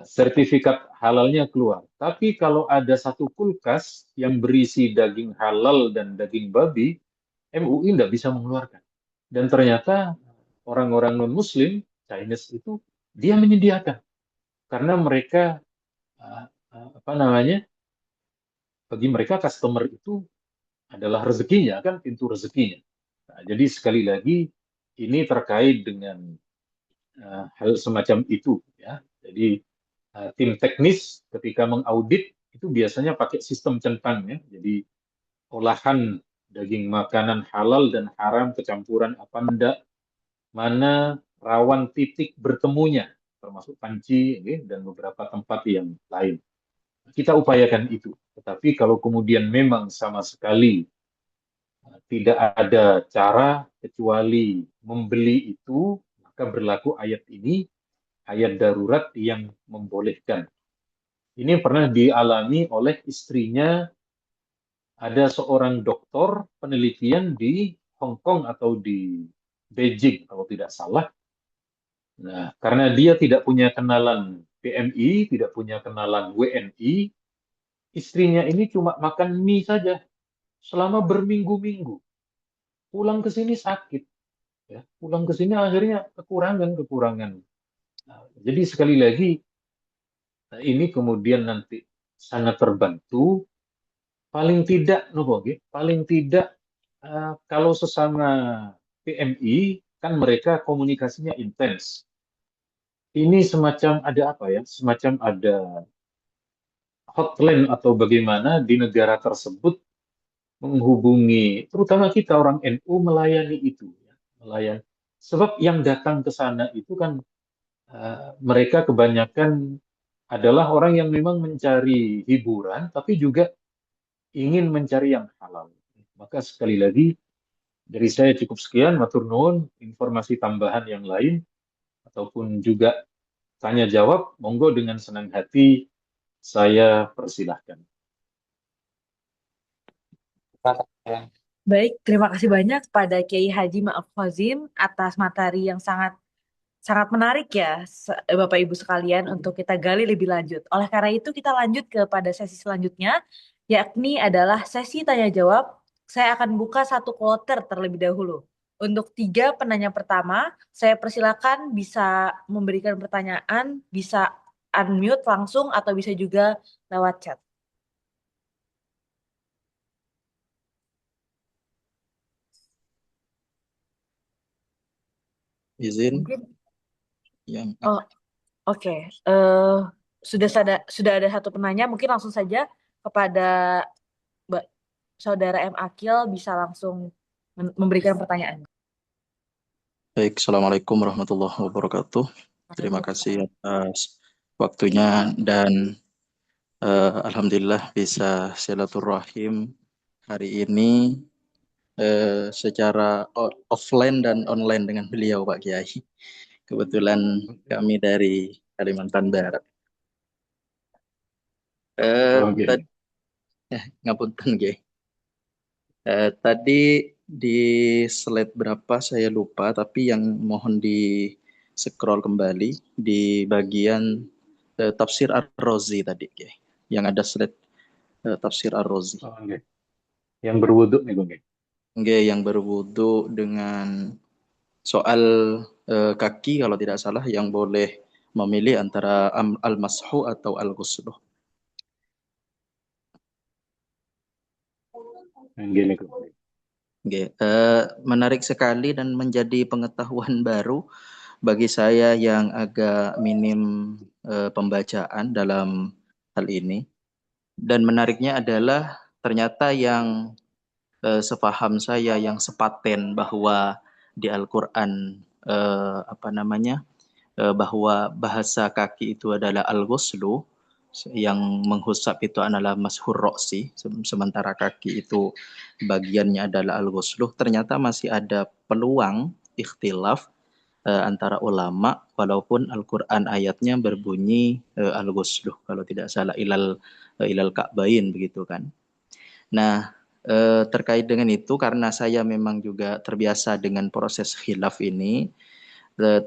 sertifikat halalnya keluar. Tapi kalau ada 1 kulkas yang berisi daging halal dan daging babi, MUI tidak bisa mengeluarkan. Dan ternyata orang-orang non-Muslim, Chinese itu, dia menyediakan. Karena mereka, bagi mereka customer itu adalah rezekinya, kan pintu rezekinya. Nah, jadi sekali lagi, ini terkait dengan hal semacam itu. Ya. Jadi tim teknis ketika mengaudit itu biasanya pakai sistem centang. Ya. Jadi olahan daging makanan halal dan haram kecampuran apa enggak, mana rawan titik bertemunya, termasuk panci dan beberapa tempat yang lain. Kita upayakan itu. Tetapi kalau kemudian memang sama sekali tidak ada cara kecuali membeli itu, maka berlaku ayat ini, ayat darurat yang membolehkan. Ini pernah dialami oleh istrinya, ada seorang dokter penelitian di Hong Kong atau di Beijing kalau tidak salah. Nah, karena dia tidak punya kenalan PMI, tidak punya kenalan WNI, istrinya ini cuma makan mie saja selama berminggu-minggu. Pulang ke sini sakit. Ya, pulang ke sini akhirnya kekurangan. Nah, jadi sekali lagi, ini kemudian nanti sangat terbantu, paling tidak, kalau sesama PMI, kan mereka komunikasinya intens. Ini semacam ada apa ya? Semacam ada hotline atau bagaimana di negara tersebut menghubungi, terutama kita orang NU melayani itu, ya. Melayani. Sebab yang datang ke sana itu kan mereka kebanyakan adalah orang yang memang mencari hiburan, tapi juga ingin mencari yang halal. Maka sekali lagi, dari saya cukup sekian, matur nuwun, informasi tambahan yang lain, ataupun juga tanya jawab, monggo dengan senang hati saya persilahkan. Baik, terima kasih banyak kepada Kiai Haji Ma'ruf Hozin atas materi yang sangat sangat menarik ya, Bapak Ibu sekalian, untuk kita gali lebih lanjut. Oleh karena itu, kita lanjut kepada sesi selanjutnya, yakni adalah sesi tanya jawab. Saya akan buka satu kloter terlebih dahulu. Untuk 3 penanya pertama, saya persilakan bisa memberikan pertanyaan, bisa unmute langsung atau bisa juga lewat chat. Izin Mungkin, yang oh, oke. Sudah ada satu penanya, mungkin langsung saja kepada Mbak Saudara M. Akil bisa langsung memberikan pertanyaan. baik. Assalamualaikum warahmatullahi wabarakatuh. Terima kasih atas waktunya dan alhamdulillah bisa silaturahim hari ini secara offline dan online dengan beliau, Pak Kiai. Kebetulan kami dari Kalimantan Barat. Oke. Ngapunten, Kiai. Tadi di slide berapa saya lupa, tapi yang mohon di scroll kembali di bagian tafsir Ar-Razi tadi, Kiai. Yang ada slide tafsir Ar-Razi. Oke. Yang berwudhu nih, Bung. Oke, yang berwudu dengan soal kaki kalau tidak salah yang boleh memilih antara al-mashu atau al-ghuslu. Menarik sekali dan menjadi pengetahuan baru bagi saya yang agak minim pembacaan dalam hal ini. Dan menariknya adalah ternyata yang sepaham saya, yang sepaten bahwa di Al-Quran bahwa bahasa kaki itu adalah al-ghuslu, yang menghusap itu adalah mashur roksi, sementara kaki itu bagiannya adalah al-ghuslu. Ternyata masih ada peluang ikhtilaf antara ulama, walaupun Al-Quran ayatnya berbunyi al-ghuslu, kalau tidak salah ilal ka'bain, begitu kan. Nah, terkait dengan itu, karena saya memang juga terbiasa dengan proses khilaf ini,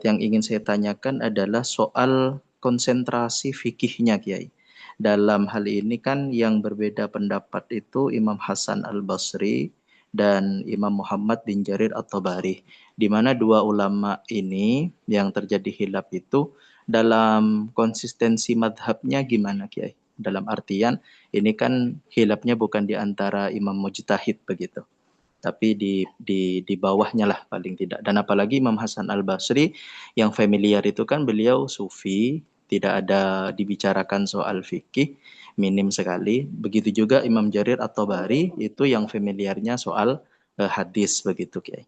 yang ingin saya tanyakan adalah soal konsentrasi fikihnya, Kiai. Dalam hal ini kan yang berbeda pendapat itu Imam Hasan Al-Basri dan Imam Muhammad bin Jarir At-Tabari, di mana dua ulama ini yang terjadi khilaf itu dalam konsistensi madhabnya gimana, Kiai? Dalam artian ini kan khilafnya bukan di antara imam mujtahid begitu, tapi di bawahnya lah paling tidak. Dan apalagi Imam Hasan Al-Basri yang familiar itu kan beliau sufi, tidak ada dibicarakan soal fikih, minim sekali. Begitu juga Imam Jarir At-Tabari itu yang familiarnya soal hadis begitu, Kiai.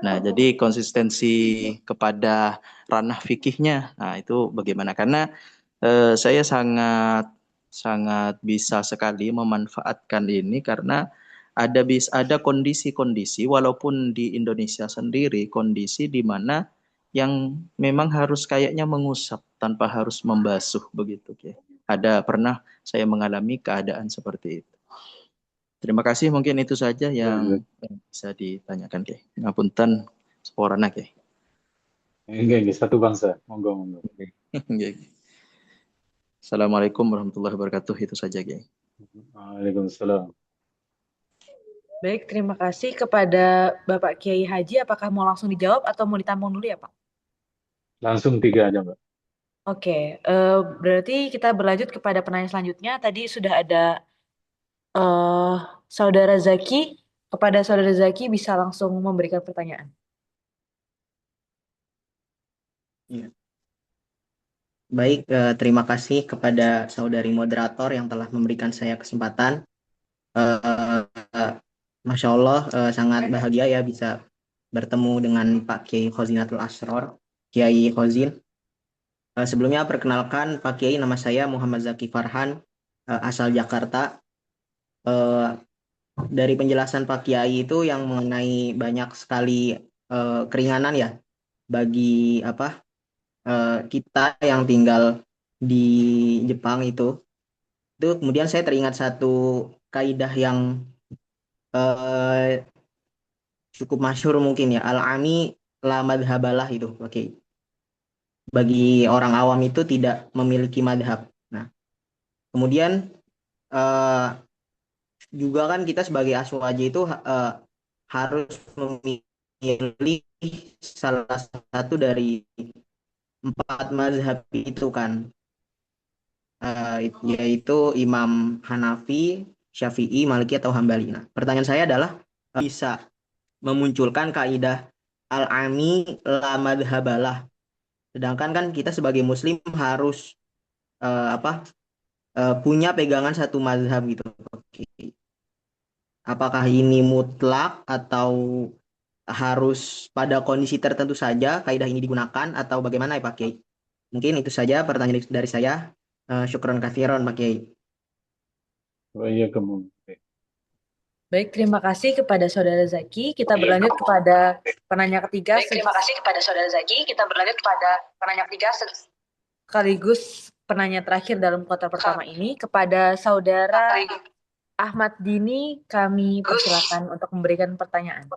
Nah, jadi konsistensi kepada ranah fikihnya, nah itu bagaimana? Karena saya sangat bisa sekali memanfaatkan ini karena ada kondisi-kondisi, walaupun di Indonesia sendiri kondisi di mana yang memang harus kayaknya mengusap tanpa harus membasuh begitu, Kiai. Ada pernah saya mengalami keadaan seperti itu. Terima kasih, mungkin itu saja yang bisa ditanyakan, Kiai. Ngapunten seorang, Kiai. Enggak, satu bangsa. Monggo. Assalamualaikum warahmatullahi wabarakatuh. Itu saja, Kiai. Waalaikumsalam. Baik, terima kasih kepada Bapak Kiai Haji. Apakah mau langsung dijawab atau mau ditampung dulu ya, Pak? Langsung 3 aja, Mbak. Oke, berarti kita berlanjut kepada penanya selanjutnya. Tadi sudah ada Saudara Zaki. Kepada Saudara Zaki bisa langsung memberikan pertanyaan. Ya. Baik, terima kasih kepada saudari moderator yang telah memberikan saya kesempatan. Masya Allah, sangat bahagia ya bisa bertemu dengan Pak Kiai Khazinatul Asror, Kiai Khazin. Sebelumnya perkenalkan Pak Kiai, nama saya Muhammad Zaki Farhan, asal Jakarta. Eh, dari penjelasan Pak Kiai itu yang mengenai banyak sekali keringanan ya bagi kita yang tinggal di Jepang itu kemudian saya teringat satu kaidah yang eh, cukup masyhur mungkin ya, al-ami la madhabalah itu. Oke. Bagi orang awam itu tidak memiliki madhab. Nah, kemudian eh, juga kan kita sebagai aswaja itu harus memilih salah satu dari 4 mazhab itu kan, yaitu Imam Hanafi, Syafi'i, Maliki atau Hambali. Nah, pertanyaan saya adalah bisa memunculkan kaidah al-ami la madhabalah. Sedangkan kan kita sebagai muslim harus punya pegangan satu mazhab gitu. Oke. Apakah ini mutlak atau harus pada kondisi tertentu saja kaidah ini digunakan atau bagaimana ya Pak Kiai? Mungkin itu saja pertanyaan dari saya. Syukron katsiran Pak Kiai. Oh iya, kemudian. Baik, terima kasih kepada Saudara Zaki. Kita berlanjut kepada penanya ketiga. Baik, terima kasih kepada Saudara Zaki. Kita berlanjut kepada penanya ketiga sekaligus penanya terakhir dalam kuartal pertama ini. Kepada Saudara Ahmad Dini, kami persilakan untuk memberikan pertanyaan.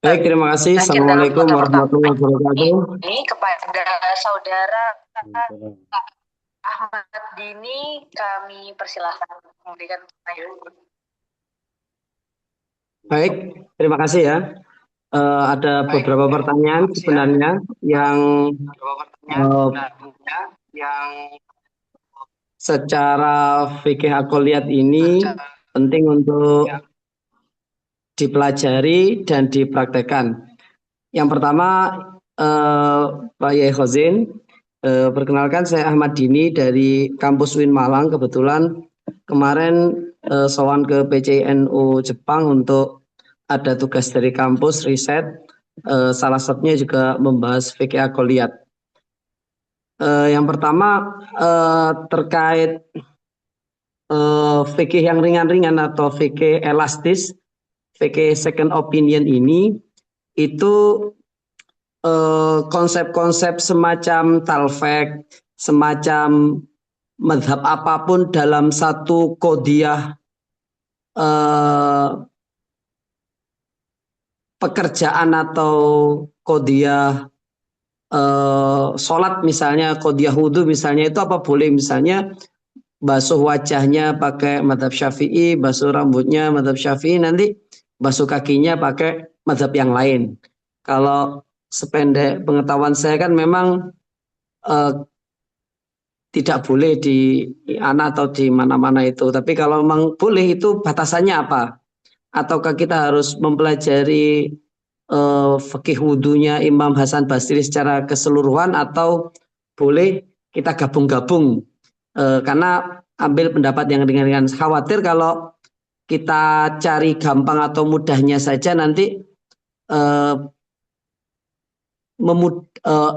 Baik, terima kasih. Assalamualaikum warahmatullahi wabarakatuh. Ini kepada Saudara Ahmad Dini, kami persilakan memberikan pertanyaan. Baik, terima kasih ya. Ada beberapa pertanyaan sebenarnya yang secara fikih aqliyat ini penting untuk dipelajari dan dipraktekkan. Yang pertama, Pak Yai Khazin, perkenalkan saya Ahmad Dini dari kampus UIN Malang. Kebetulan kemarin sowan ke PCNU Jepang untuk ada tugas dari kampus riset, salah satunya juga membahas fikih aqliyat. Yang pertama terkait fikih yang ringan-ringan atau fikih elastis, fikih second opinion ini itu konsep-konsep semacam talfek, semacam madhab apapun dalam satu qodiyah pekerjaan atau qodiyah sholat misalnya, qodiyah wudhu misalnya, itu apa boleh misalnya basuh wajahnya pakai madhab syafi'i, basuh rambutnya madhab syafi'i, nanti basuh kakinya pakai madhab yang lain. Kalau sependek pengetahuan saya kan memang tidak boleh di anak atau di mana-mana itu. Tapi kalau memang boleh, itu batasannya apa? Ataukah kita harus mempelajari fikih wudhunya Imam Hasan Basri secara keseluruhan, atau boleh kita gabung-gabung? Karena ambil pendapat yang ringan-ringan. Khawatir kalau kita cari gampang atau mudahnya saja nanti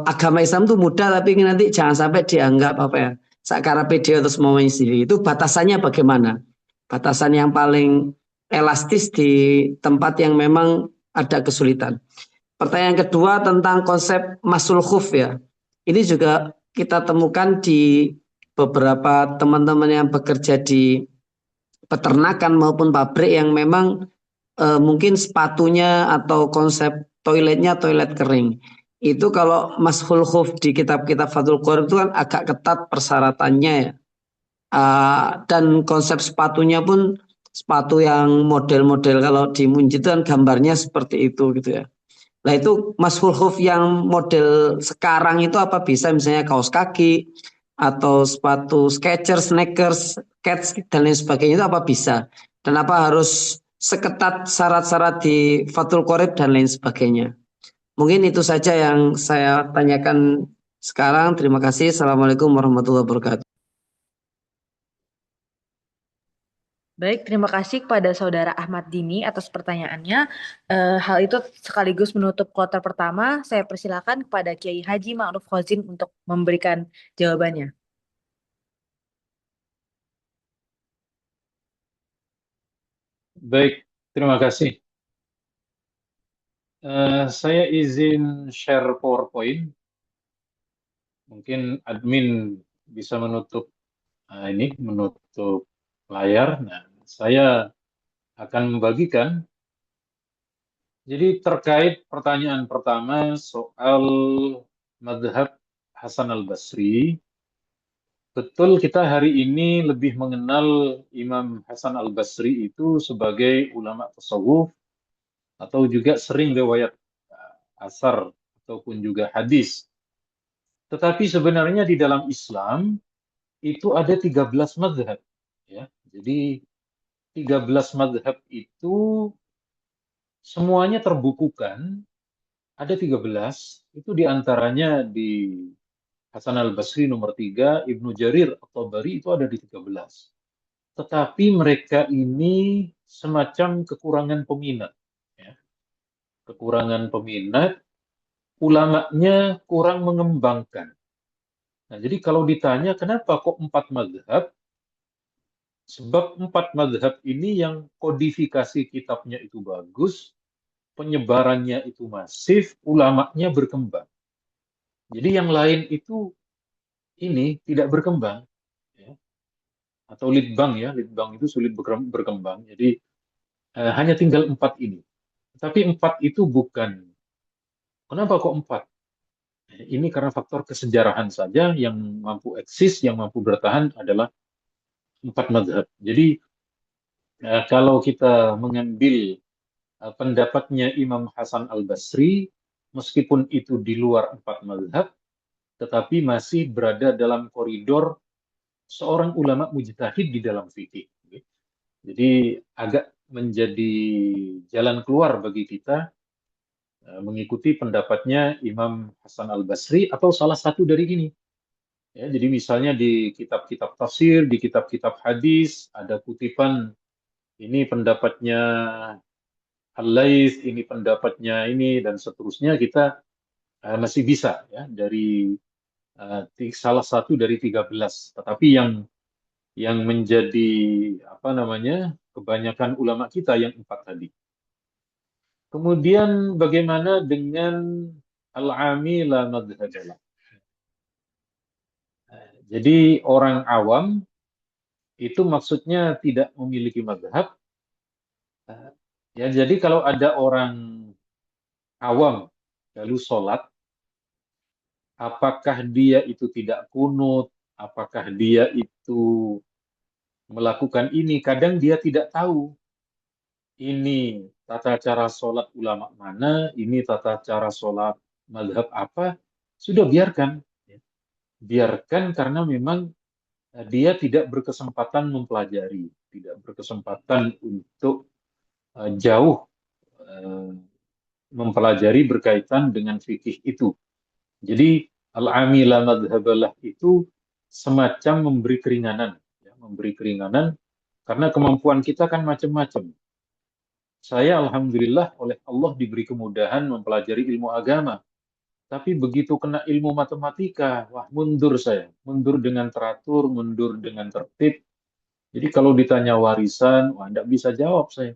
agama Islam itu mudah, tapi nanti jangan sampai dianggap apa ya, sakara video atau semuanya sendiri. Itu batasannya bagaimana? Batasan yang paling elastis di tempat yang memang ada kesulitan. Pertanyaan kedua tentang konsep masul khuf ya. Ini juga kita temukan di beberapa teman-teman yang bekerja di peternakan maupun pabrik yang memang mungkin sepatunya atau konsep toiletnya toilet kering. Itu kalau mashul khuf di kitab-kitab Fathul Qorib itu kan agak ketat persyaratannya ya. Dan konsep sepatunya pun sepatu yang model-model kalau di Munjid itu kan gambarnya seperti itu gitu ya. Nah itu mashul khuf yang model sekarang itu apa bisa misalnya kaos kaki atau sepatu Skechers, Sneakers, Keds dan lain sebagainya, itu apa bisa? Dan apa harus seketat syarat-syarat di Fathul Qorib dan lain sebagainya? Mungkin itu saja yang saya tanyakan sekarang. Terima kasih. Assalamualaikum warahmatullahi wabarakatuh. Baik, terima kasih kepada Saudara Ahmad Dini atas pertanyaannya. Hal itu sekaligus menutup kloter pertama. Saya persilakan kepada Kiai Haji Ma'ruf Khozin untuk memberikan jawabannya. Baik, terima kasih. Saya izin share PowerPoint. Mungkin admin bisa menutup menutup layar. Nah, saya akan membagikan. Jadi terkait pertanyaan pertama soal madhab Hasan al-Basri, betul kita hari ini lebih mengenal Imam Hasan al-Basri itu sebagai ulama tasawuf atau juga sering riwayat asar ataupun juga hadis. Tetapi sebenarnya di dalam Islam itu ada 13 madhab. Ya. Jadi 13 madhab itu semuanya terbukukan, ada 13, itu diantaranya di Hasan al-Basri nomor 3, Ibnu Jarir at-Tabari itu ada di 13. Tetapi mereka ini semacam kekurangan peminat. Ya. Kekurangan peminat, ulamanya kurang mengembangkan. Nah, jadi kalau ditanya kenapa kok 4 madhab, sebab 4 madhab ini yang kodifikasi kitabnya itu bagus, penyebarannya itu masif, ulamanya berkembang. Jadi yang lain itu ini tidak berkembang. Ya. Atau litbang ya, litbang itu sulit berkembang. Jadi hanya tinggal 4 ini. Tapi 4 itu bukan. Kenapa kok 4? Ini karena faktor kesejarahan saja yang mampu eksis, yang mampu bertahan adalah 4 mazhab. Jadi kalau kita mengambil pendapatnya Imam Hasan al-Basri, meskipun itu di luar 4 mazhab, tetapi masih berada dalam koridor seorang ulama mujtahid di dalam fikih. Jadi agak menjadi jalan keluar bagi kita mengikuti pendapatnya Imam Hasan al-Basri atau salah satu dari ini. Ya, jadi misalnya di kitab-kitab tafsir, di kitab-kitab hadis, ada kutipan ini pendapatnya Al-Laits, ini pendapatnya ini, dan seterusnya kita masih bisa ya dari salah satu dari 13. Tetapi yang menjadi kebanyakan ulama kita yang 4 tadi. Kemudian bagaimana dengan al-amila madhhabalah? Jadi orang awam itu maksudnya tidak memiliki madhab. Ya, jadi kalau ada orang awam lalu sholat, apakah dia itu tidak kunut, apakah dia itu melakukan ini, kadang dia tidak tahu ini tata cara sholat ulama mana, ini tata cara sholat madhab apa, sudah biarkan. Biarkan karena memang dia tidak berkesempatan mempelajari, tidak berkesempatan untuk jauh mempelajari berkaitan dengan fikih itu. Jadi al-amila madhabalah itu semacam memberi keringanan, ya, memberi keringanan karena kemampuan kita kan macam-macam. Saya alhamdulillah oleh Allah diberi kemudahan mempelajari ilmu agama. Tapi begitu kena ilmu matematika, wah mundur saya. Mundur dengan teratur, mundur dengan tertib. Jadi kalau ditanya warisan, wah tidak bisa jawab saya.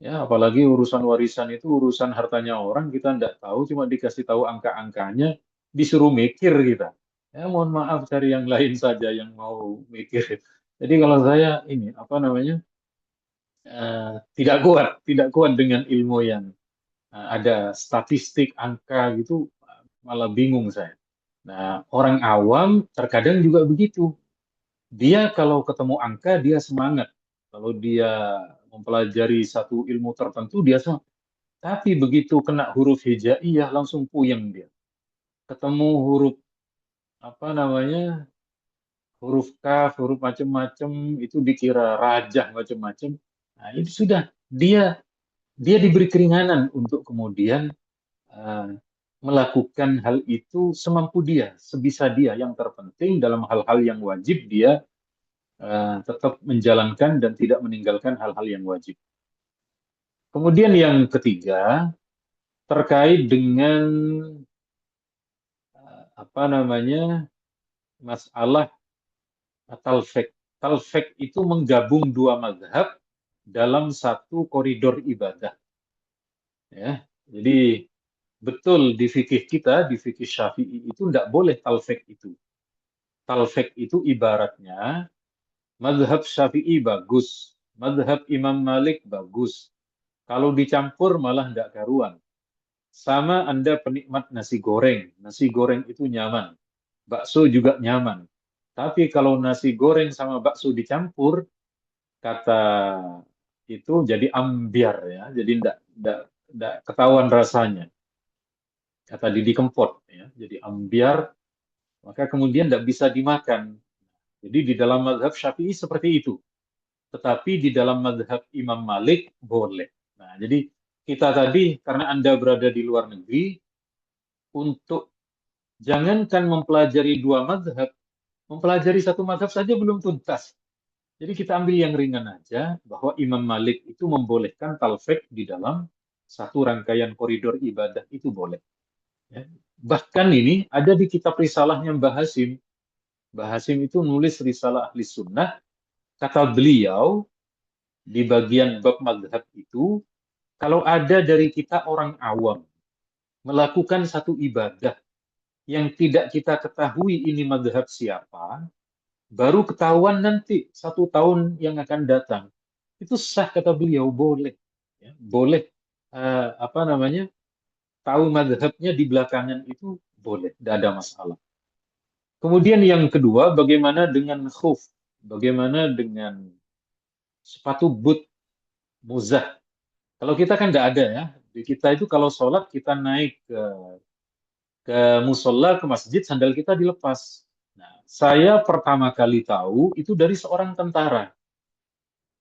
Ya, apalagi urusan warisan itu urusan hartanya orang, kita tidak tahu, cuma dikasih tahu angka-angkanya, disuruh mikir kita. Ya, mohon maaf cari yang lain saja yang mau mikir. Jadi kalau saya ini, tidak kuat dengan ilmu yang ada statistik, angka gitu, malah bingung saya. Nah, orang awam terkadang juga begitu. Dia kalau ketemu angka, dia semangat. Kalau dia mempelajari satu ilmu tertentu, dia semangat. Tapi begitu kena huruf hijaiyah, langsung puyeng dia. Ketemu huruf, huruf kaf, huruf macam-macam, itu dikira rajah macam-macam. Nah, itu sudah. Dia diberi keringanan untuk kemudian melakukan hal itu semampu dia, sebisa dia. Yang terpenting dalam hal-hal yang wajib dia tetap menjalankan dan tidak meninggalkan hal-hal yang wajib. Kemudian yang ketiga, terkait dengan apa namanya, masalah talfek. Talfek itu menggabung dua mazhab dalam satu koridor ibadah. Ya, jadi betul di fikih kita, di fikih Syafi'i itu tidak boleh talfek itu. Talfek itu ibaratnya mazhab Syafi'i bagus, mazhab Imam Malik bagus. Kalau dicampur malah tidak karuan. Sama Anda penikmat nasi goreng. Nasi goreng itu nyaman. Bakso juga nyaman. Tapi kalau nasi goreng sama bakso dicampur, kata itu jadi ambiar ya. Jadi tidak ketahuan rasanya. Kata Didi Kempot ya. Jadi ambiar, maka kemudian tidak bisa dimakan. Jadi di dalam mazhab Syafi'i seperti itu. Tetapi di dalam mazhab Imam Malik boleh. Nah, jadi kita tadi karena Anda berada di luar negeri, untuk jangankan mempelajari dua mazhab, mempelajari satu mazhab saja belum tuntas. Jadi kita ambil yang ringan aja, bahwa Imam Malik itu membolehkan talfek di dalam satu rangkaian koridor ibadah, itu boleh. Ya. Bahkan ini ada di kitab risalahnya Mbah Hasim. Mbah Hasim itu nulis risalah ahli sunnah, kata beliau, di bagian bab mazhab itu, kalau ada dari kita orang awam melakukan satu ibadah yang tidak kita ketahui ini mazhab siapa, baru ketahuan nanti 1 tahun yang akan datang. Itu sah kata beliau, boleh. Ya, boleh apa namanya, tahu mazhabnya di belakangan itu boleh, tidak ada masalah. Kemudian yang kedua, bagaimana dengan khuf? Bagaimana dengan sepatu boot muzah? Kalau kita kan tidak ada ya. Di kita itu kalau sholat kita naik ke musola, ke masjid, sandal kita dilepas. Nah, saya pertama kali tahu itu dari seorang tentara.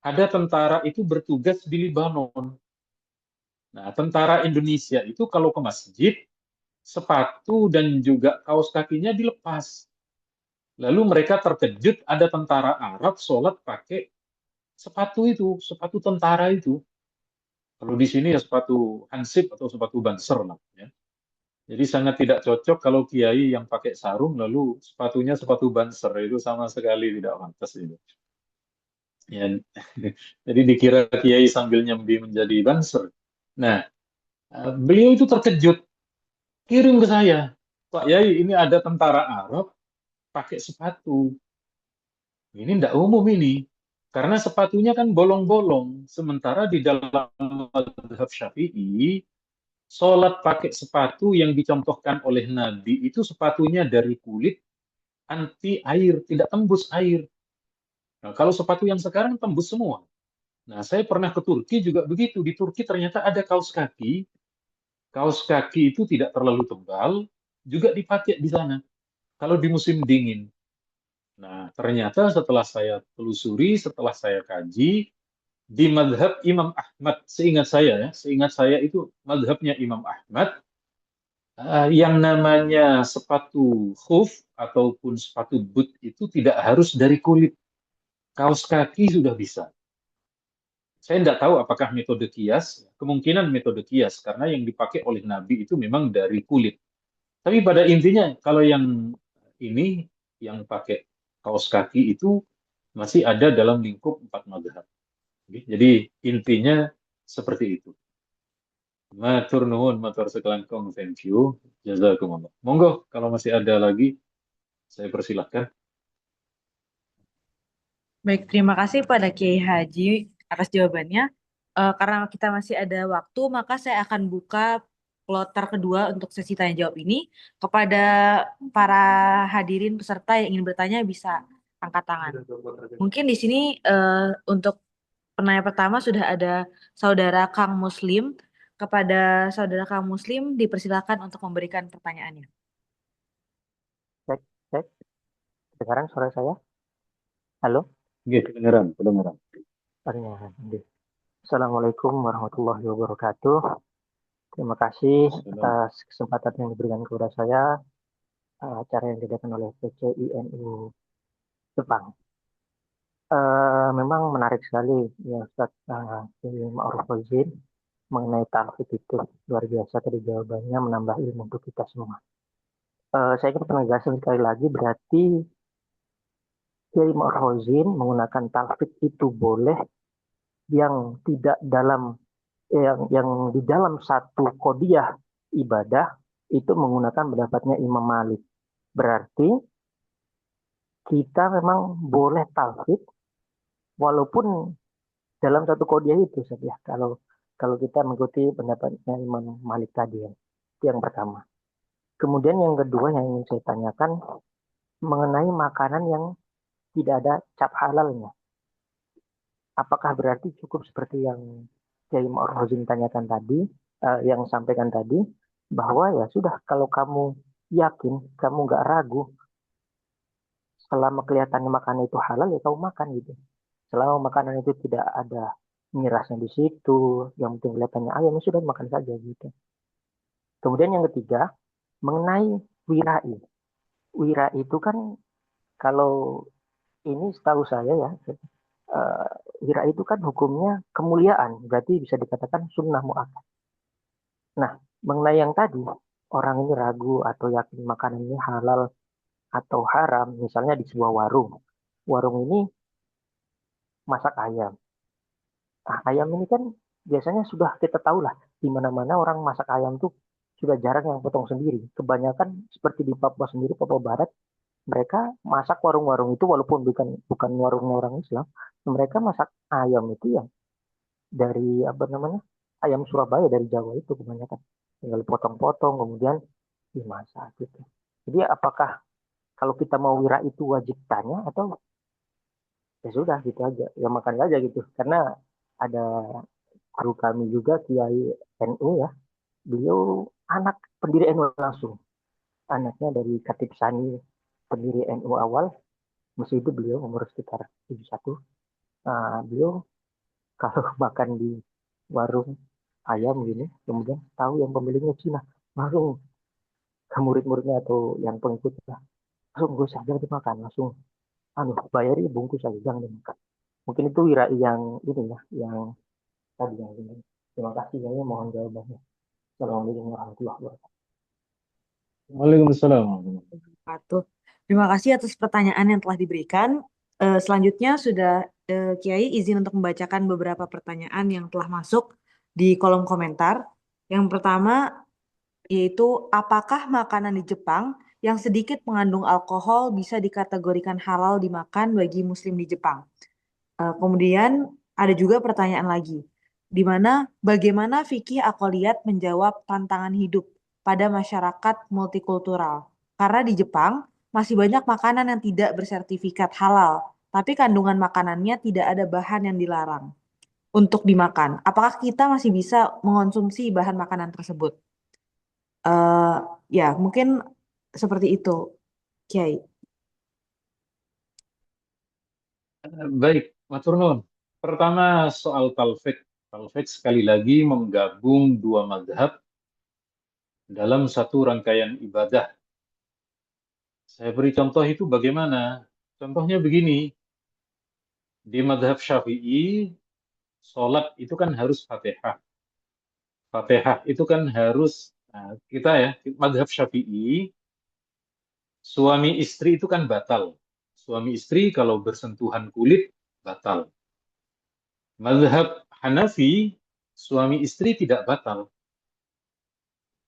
Ada tentara itu bertugas di Libanon. Nah, tentara Indonesia itu kalau ke masjid, sepatu dan juga kaos kakinya dilepas. Lalu mereka terkejut ada tentara Arab sholat pakai sepatu itu, sepatu tentara itu. Kalau di sini ya sepatu hansip atau sepatu banser lah. Ya. Jadi sangat tidak cocok kalau kiai yang pakai sarung lalu sepatunya sepatu banser, itu sama sekali tidak pantas itu. Ya, jadi dikira kiai sambil nyembi menjadi banser. Nah, beliau itu terkejut, kirim ke saya, Pak Yai, ini ada tentara Arab pakai sepatu. Ini tidak umum ini, karena sepatunya kan bolong-bolong. Sementara di dalam mazhab Syafi'i, sholat pakai sepatu yang dicontohkan oleh Nabi itu sepatunya dari kulit, anti air, tidak tembus air. Nah, kalau sepatu yang sekarang tembus semua. Nah, saya pernah ke Turki juga begitu. Di Turki ternyata ada kaos kaki. Kaos kaki itu tidak terlalu tebal, juga dipakai di sana. Kalau di musim dingin. Nah, ternyata setelah saya telusuri, setelah saya kaji, di mazhab Imam Ahmad, seingat saya itu mazhabnya Imam Ahmad, yang namanya sepatu khuf ataupun sepatu boot itu tidak harus dari kulit. Kaos kaki sudah bisa. Saya tidak tahu apakah metode kias, kemungkinan metode kias, karena yang dipakai oleh Nabi itu memang dari kulit. Tapi pada intinya, kalau yang ini, yang pakai kaos kaki itu masih ada dalam lingkup 4 mazhab. Jadi intinya seperti itu. Matur nuwun, matur sekelangkung, thank you. Jazakumullah. Monggo, kalau masih ada lagi, saya persilahkan. Baik, terima kasih pada Kiai Haji atas jawabannya. Karena kita masih ada waktu, maka saya akan buka kloter kedua untuk sesi tanya jawab ini. Kepada para hadirin peserta yang ingin bertanya bisa angkat tangan. Mungkin di sini untuk penanya pertama sudah ada saudara Kang Muslim. Kepada saudara Kang Muslim dipersilakan untuk memberikan pertanyaannya. Cek. Sekarang suara saya? Halo? Iya, kedengaran. Assalamualaikum warahmatullahi wabarakatuh. Terima kasih atas kesempatan yang diberikan kepada saya, acara yang diadakan oleh PCINU Jepang. Memang menarik sekali ya Ustaz Ma'ruf Fauzin mengenai talfik itu. Luar biasa tadi jawabannya, menambah ilmu untuk kita semua. Saya ingin penegasan sekali lagi, berarti Kiai Ma'ruf Fauzin menggunakan talfik itu boleh yang tidak dalam yang di dalam satu qodiyah ibadah itu menggunakan pendapatnya Imam Malik. Berarti kita memang boleh talfik walaupun dalam satu qodiyah itu saja. Kalau kita mengikuti pendapatnya Imam Malik tadi ya. Itu yang pertama. Kemudian yang kedua yang ingin saya tanyakan mengenai makanan yang tidak ada cap halalnya. Apakah berarti cukup seperti yang Kiai Ma'ruf Fauzin tanyakan tadi, yang sampaikan tadi, bahwa ya sudah kalau kamu yakin, kamu nggak ragu, selama kelihatannya makanan itu halal ya kamu makan gitu. Selama makanan itu tidak ada mirasnya di situ, yang penting kelihatannya ayam ya sudah makan saja gitu. Kemudian yang ketiga mengenai wirai. Wirai itu kan kalau ini setahu saya ya, wira itu kan hukumnya kemuliaan, berarti bisa dikatakan sunnah muakkad. Nah, mengenai yang tadi, orang ini ragu atau yakin makanan ini halal atau haram, misalnya di sebuah warung. Warung ini masak ayam. Nah, ayam ini kan biasanya sudah kita tahu lah, di mana-mana orang masak ayam tuh sudah jarang yang potong sendiri. Kebanyakan seperti di Papua sendiri, Papua Barat, mereka masak warung-warung itu walaupun bukan warungnya orang Islam, mereka masak ayam itu yang dari apa namanya ayam Surabaya dari Jawa itu kebanyakan tinggal potong-potong kemudian dimasak gitu. Jadi apakah kalau kita mau wira itu wajib tanya atau ya sudah gitu aja ya makan aja gitu, karena ada guru kami juga Kiai NU ya, beliau anak pendiri NU langsung, anaknya dari Khatib Sani pendiri NU awal, masih itu beliau umur sekitar 71. Beliau kalau makan di warung ayam gini, kemudian tahu yang pemiliknya Cina, langsung ke murid-muridnya atau yang pengikutnya, langsung gue saja dimakan, langsung bayari bungkus aja jangan dimakan. Mungkin itu wirai yang ini ya, yang tadi yang ini. Terima kasih ya, mohon jawabannya. Assalamualaikum warahmatullahi wabarakatuh. Waalaikumsalam. Terima kasih atas pertanyaan yang telah diberikan. Selanjutnya sudah Kiai izin untuk membacakan beberapa pertanyaan yang telah masuk di kolom komentar. Yang pertama yaitu apakah makanan di Jepang yang sedikit mengandung alkohol bisa dikategorikan halal dimakan bagi muslim di Jepang? Kemudian ada juga pertanyaan lagi, di mana bagaimana fikih Aqoliyat menjawab tantangan hidup pada masyarakat multikultural? Karena di Jepang masih banyak makanan yang tidak bersertifikat halal, tapi kandungan makanannya tidak ada bahan yang dilarang untuk dimakan. Apakah kita masih bisa mengonsumsi bahan makanan tersebut? Ya, mungkin seperti itu, Kiai. Baik, matur nuwun. Pertama soal talfik. Talfik sekali lagi menggabung dua mazhab dalam satu rangkaian ibadah. Saya beri contoh itu bagaimana? Contohnya begini, di mazhab Syafi'i, sholat itu kan harus Fatihah. Fatihah itu kan harus, kita ya, mazhab Syafi'i, suami istri itu kan batal. Suami istri kalau bersentuhan kulit, batal. Mazhab Hanafi, suami istri tidak batal.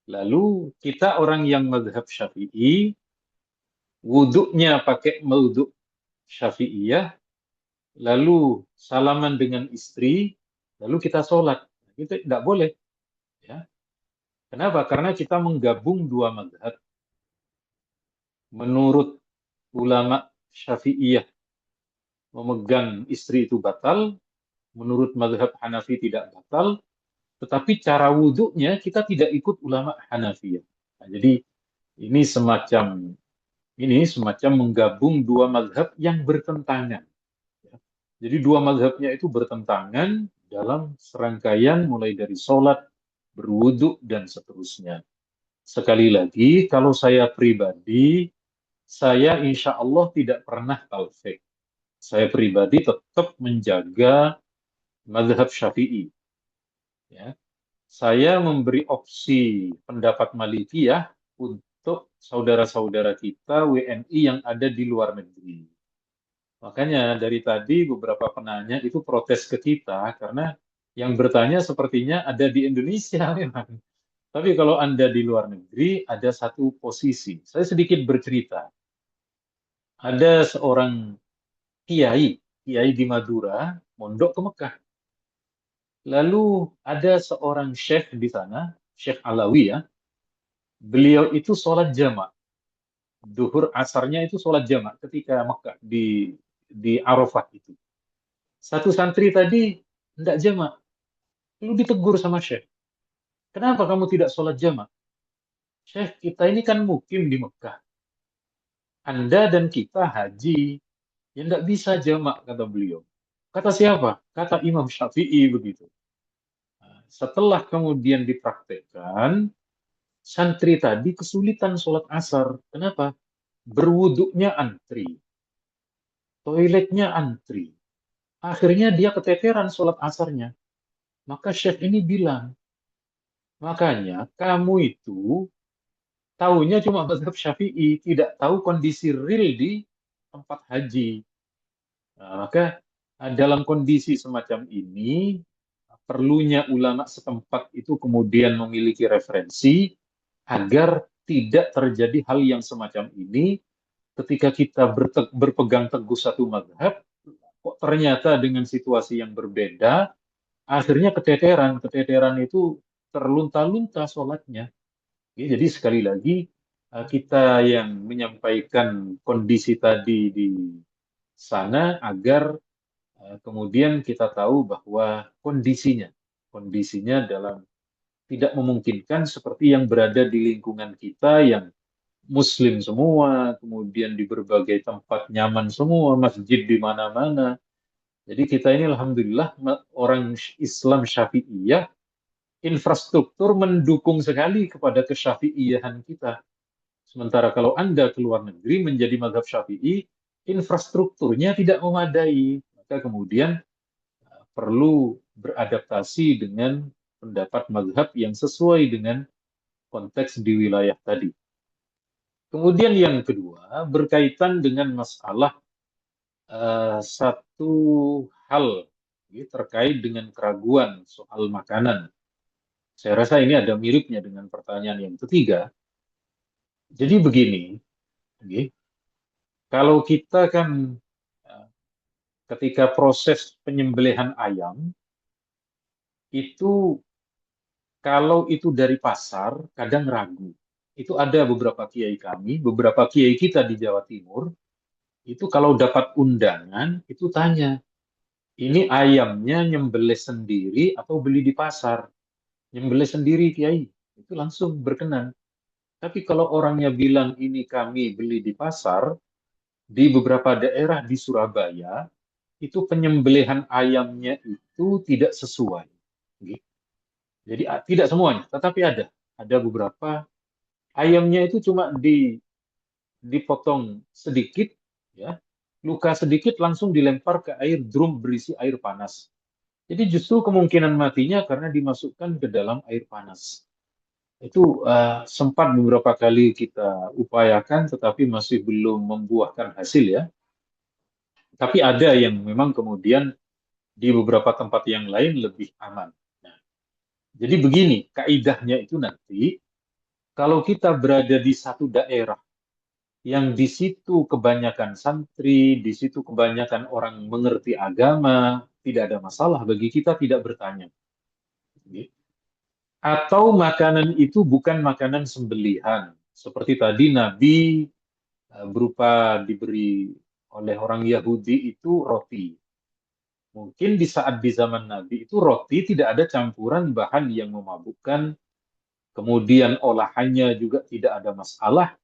Lalu kita orang yang mazhab Syafi'i, wuduknya pakai wuduk Syafi'iyah, lalu salaman dengan istri, lalu kita sholat. Itu tidak boleh. Ya. Kenapa? Karena kita menggabung dua mazhab. Menurut ulama Syafi'iyah, memegang istri itu batal. Menurut mazhab Hanafi tidak batal. Tetapi cara wuduknya kita tidak ikut ulama Hanafiyah. Nah, jadi ini semacam menggabung dua mazhab yang bertentangan. Jadi dua mazhabnya itu bertentangan dalam serangkaian mulai dari sholat, berwuduk, dan seterusnya. Sekali lagi, kalau saya pribadi, saya insya Allah tidak pernah talfik. Saya pribadi tetap menjaga mazhab Syafi'i. Ya. Saya memberi opsi pendapat Malikiyah untuk saudara-saudara kita WNI yang ada di luar negeri. Makanya dari tadi beberapa penanya itu protes ke kita karena yang bertanya sepertinya ada di Indonesia memang. Tapi kalau Anda di luar negeri ada satu posisi. Saya sedikit bercerita. Ada seorang kiai di Madura, mondok ke Mekah. Lalu ada seorang syekh di sana, Syekh Alawi ya. Beliau itu sholat jamak. Duhur asarnya itu sholat jamak ketika Mekah di Arafah itu. Satu santri tadi tidak jamak. Lalu ditegur sama Syekh. Kenapa kamu tidak sholat jamak? Syekh, kita ini kan mukim di Mekah. Anda dan kita haji. Ya tidak bisa jamak, kata beliau. Kata siapa? Kata Imam Syafi'i begitu. Setelah kemudian dipraktekkan, santri tadi kesulitan sholat asar. Kenapa? Berwuduknya antri. Toiletnya antri. Akhirnya dia keteteran sholat asarnya. Maka Syekh ini bilang, makanya kamu itu tahunya cuma mazhab Syafi'i, tidak tahu kondisi real di tempat haji. Nah, maka dalam kondisi semacam ini, perlunya ulama setempat itu kemudian memiliki referensi agar tidak terjadi hal yang semacam ini ketika kita berpegang teguh satu mazhab, kok ternyata dengan situasi yang berbeda, akhirnya keteteran itu terlunta-lunta sholatnya. Ya, jadi sekali lagi kita yang menyampaikan kondisi tadi di sana agar kemudian kita tahu bahwa kondisinya dalam tidak memungkinkan seperti yang berada di lingkungan kita yang Muslim semua, kemudian di berbagai tempat nyaman semua, masjid di mana-mana. Jadi kita ini alhamdulillah orang Islam Syafi'iyah, infrastruktur mendukung sekali kepada kesyafi'iyahan kita. Sementara kalau Anda keluar negeri menjadi mazhab Syafi'i, infrastrukturnya tidak memadai. Maka kemudian perlu beradaptasi dengan pendapat mazhab yang sesuai dengan konteks di wilayah tadi. Kemudian yang kedua, berkaitan dengan masalah satu hal terkait dengan keraguan soal makanan. Saya rasa ini ada miripnya dengan pertanyaan yang ketiga. Jadi begini, kalau kita kan ketika proses penyembelihan ayam, itu kalau itu dari pasar, kadang ragu. Itu ada beberapa kiai kami, beberapa kiai kita di Jawa Timur, itu kalau dapat undangan, itu tanya, ini ayamnya nyembelih sendiri atau beli di pasar? Nyembelih sendiri, kiai. Itu langsung berkenan. Tapi kalau orangnya bilang ini kami beli di pasar, di beberapa daerah di Surabaya, itu penyembelihan ayamnya itu tidak sesuai. Jadi tidak semuanya, tetapi ada beberapa ayamnya itu cuma dipotong sedikit, ya, luka sedikit langsung dilempar ke air drum berisi air panas. Jadi justru kemungkinan matinya karena dimasukkan ke dalam air panas. Itu sempat beberapa kali kita upayakan, tetapi masih belum membuahkan hasil ya. Tapi ada yang memang kemudian di beberapa tempat yang lain lebih aman. Nah, jadi begini, kaidahnya itu nanti, kalau kita berada di satu daerah yang di situ kebanyakan santri, di situ kebanyakan orang mengerti agama, tidak ada masalah bagi kita tidak bertanya. Atau makanan itu bukan makanan sembelihan. Seperti tadi Nabi berupa diberi oleh orang Yahudi itu roti. Mungkin di saat di zaman Nabi itu roti tidak ada campuran bahan yang memabukkan, kemudian olahannya juga tidak ada masalah.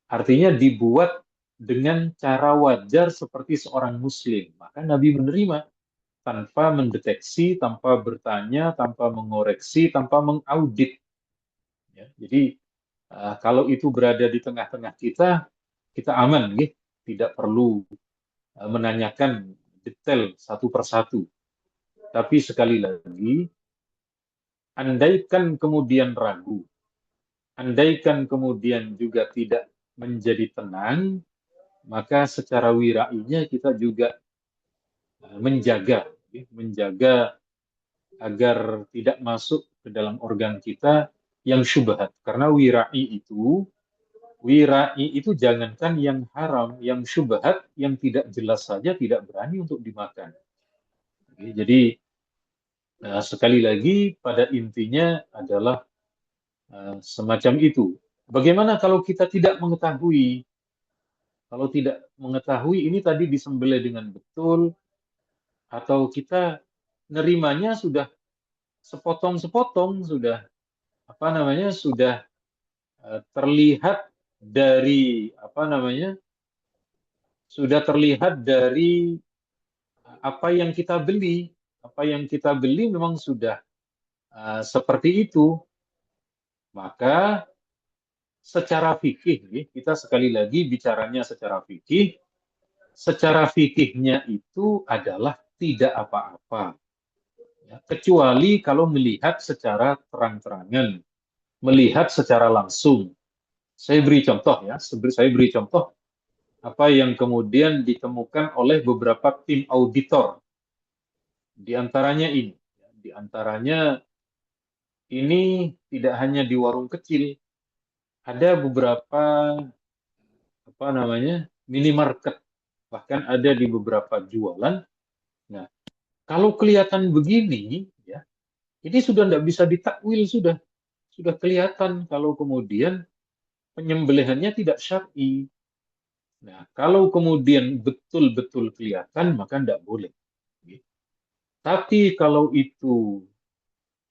Artinya dibuat dengan cara wajar seperti seorang muslim. Maka Nabi menerima tanpa mendeteksi, tanpa bertanya, tanpa mengoreksi, tanpa mengaudit. Ya, jadi kalau itu berada di tengah-tengah kita, kita aman, tidak perlu menanyakan detail satu persatu. Tapi sekali lagi, andaikan kemudian ragu, andaikan kemudian juga tidak menjadi tenang, maka secara wirainya kita juga menjaga agar tidak masuk ke dalam organ kita yang syubhat. Karena wirai itu jangankan yang haram, yang syubhat, yang tidak jelas saja tidak berani untuk dimakan. Jadi sekali lagi pada intinya adalah semacam itu. Bagaimana kalau kita tidak mengetahui? Kalau tidak mengetahui ini tadi disembelih dengan betul, atau kita nerimanya sudah sepotong-sepotong, sudah sudah terlihat dari apa yang kita beli. Apa yang kita beli memang sudah seperti itu. Maka secara fikih, kita sekali lagi bicaranya secara fikih, secara fikihnya itu adalah tidak apa-apa. Ya, kecuali kalau melihat secara terang-terangan, melihat secara langsung. Saya beri contoh apa yang kemudian ditemukan oleh beberapa tim auditor. Di antaranya ini tidak hanya di warung kecil, ada beberapa minimarket, bahkan ada di beberapa jualan. Nah, kalau kelihatan begini, ya, ini sudah tidak bisa ditakwil, sudah kelihatan kalau kemudian penyembelihannya tidak syar'i. Nah, kalau kemudian betul-betul kelihatan, maka tidak boleh. Tapi kalau itu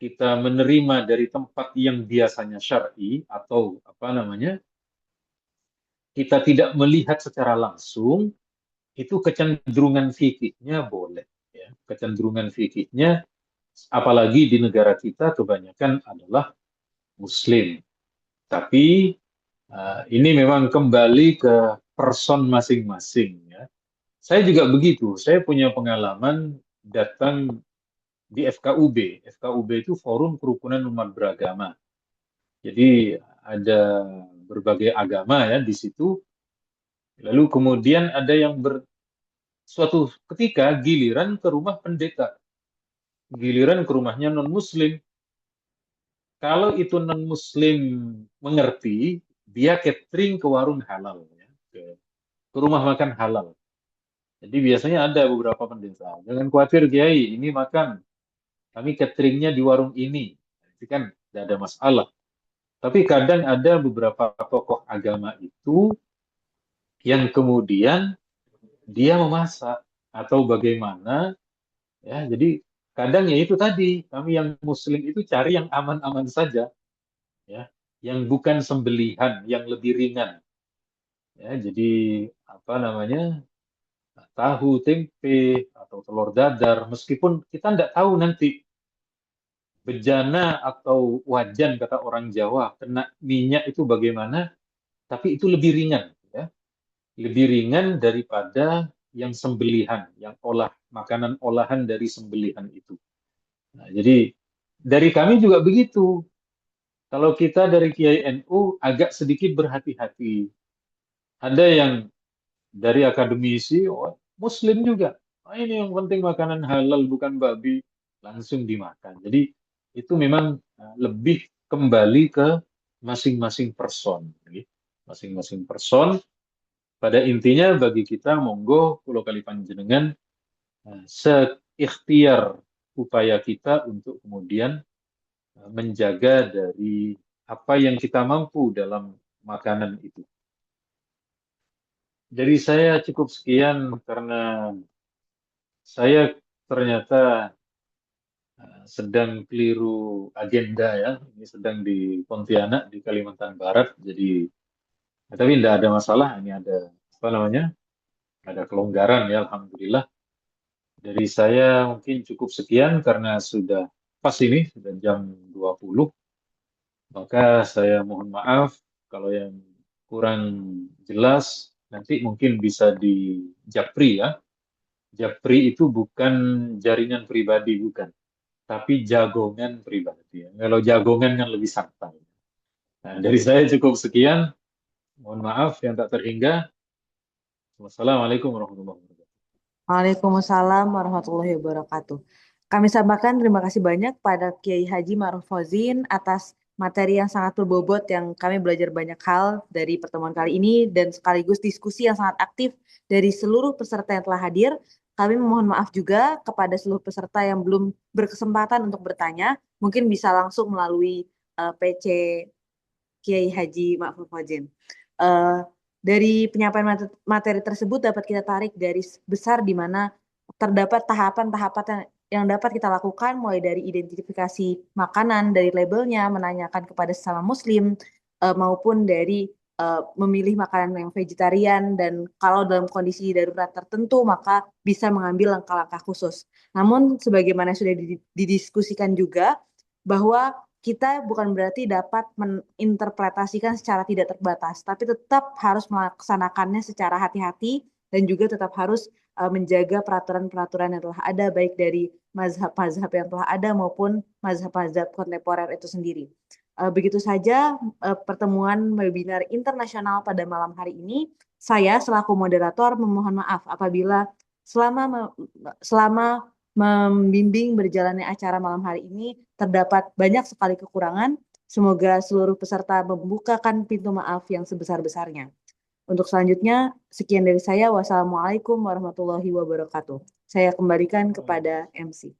kita menerima dari tempat yang biasanya syar'i, atau kita tidak melihat secara langsung, itu kecenderungan fikihnya boleh. Ya. Kecenderungan fikihnya, apalagi di negara kita kebanyakan adalah Muslim. Tapi ini memang kembali ke person masing-masing. Ya. Saya juga begitu. Saya punya pengalaman datang di FKUB. FKUB itu Forum Kerukunan Umat Beragama. Jadi ada berbagai agama ya di situ. Lalu kemudian ada yang suatu ketika giliran ke rumah pendeta. Giliran ke rumahnya non-Muslim. Kalau itu non-Muslim mengerti, dia catering ke warung halal. Ya. Ke rumah makan halal. Jadi biasanya ada beberapa pendeta. Jangan khawatir Kiai, ini makan. Kami cateringnya di warung ini. Itu kan tidak ada masalah. Tapi kadang ada beberapa tokoh agama itu yang kemudian dia memasak atau bagaimana. Ya, jadi kadang ya itu tadi, kami yang Muslim itu cari yang aman-aman saja. Ya, yang bukan sembelihan, yang lebih ringan. Ya, jadi tahu, tempe, atau telur dadar, meskipun kita tidak tahu nanti bejana atau wajan, kata orang Jawa, kena minyak itu bagaimana, tapi itu lebih ringan. Ya. Lebih ringan daripada yang sembelihan, yang makanan olahan dari sembelihan itu. Nah, jadi dari kami juga begitu. Kalau kita dari Kiai NU agak sedikit berhati-hati. Ada yang dari akademisi, Muslim juga. Ini yang penting makanan halal bukan babi, langsung dimakan. Jadi itu memang lebih kembali ke masing-masing person. Masing-masing person. Pada intinya bagi kita monggo kula kali panjenengan seikhtiar upaya kita untuk kemudian menjaga dari apa yang kita mampu dalam makanan itu. Jadi saya cukup sekian karena saya ternyata sedang keliru agenda ya. Ini sedang di Pontianak di Kalimantan Barat. Jadi tapi tidak ada masalah. Ini ada ada kelonggaran ya, alhamdulillah. Dari saya mungkin cukup sekian karena sudah pas ini, sudah jam 20. Maka saya mohon maaf kalau yang kurang jelas, nanti mungkin bisa di Japri ya. Japri itu bukan jaringan pribadi, bukan. Tapi jagongan pribadi. Kalau jagongan kan lebih santai. Nah, dari saya cukup sekian. Mohon maaf yang tak terhingga. Wassalamualaikum warahmatullahi wabarakatuh. Waalaikumsalam warahmatullahi wabarakatuh. Kami sampaikan terima kasih banyak pada Kiai Haji Ma'ruf Fauzin atas materi yang sangat berbobot yang kami belajar banyak hal dari pertemuan kali ini dan sekaligus diskusi yang sangat aktif dari seluruh peserta yang telah hadir. Kami memohon maaf juga kepada seluruh peserta yang belum berkesempatan untuk bertanya, mungkin bisa langsung melalui PC Kiai Haji Ma'ruf Fauzin. Dari penyampaian materi tersebut dapat kita tarik garis besar di mana terdapat tahapan-tahapan yang dapat kita lakukan mulai dari identifikasi makanan dari labelnya, menanyakan kepada sesama muslim, maupun dari memilih makanan yang vegetarian dan kalau dalam kondisi darurat tertentu maka bisa mengambil langkah-langkah khusus. Namun sebagaimana sudah didiskusikan juga bahwa kita bukan berarti dapat menginterpretasikan secara tidak terbatas, tapi tetap harus melaksanakannya secara hati-hati dan juga tetap harus menjaga peraturan-peraturan yang telah ada baik dari mazhab-mazhab yang telah ada maupun mazhab-mazhab kontemporer itu sendiri. Begitu saja pertemuan webinar internasional pada malam hari ini. Saya selaku moderator memohon maaf apabila selama membimbing berjalannya acara malam hari ini terdapat banyak sekali kekurangan. Semoga seluruh peserta membukakan pintu maaf yang sebesar-besarnya. Untuk selanjutnya, sekian dari saya. Wassalamualaikum warahmatullahi wabarakatuh. Saya kembalikan kepada MC.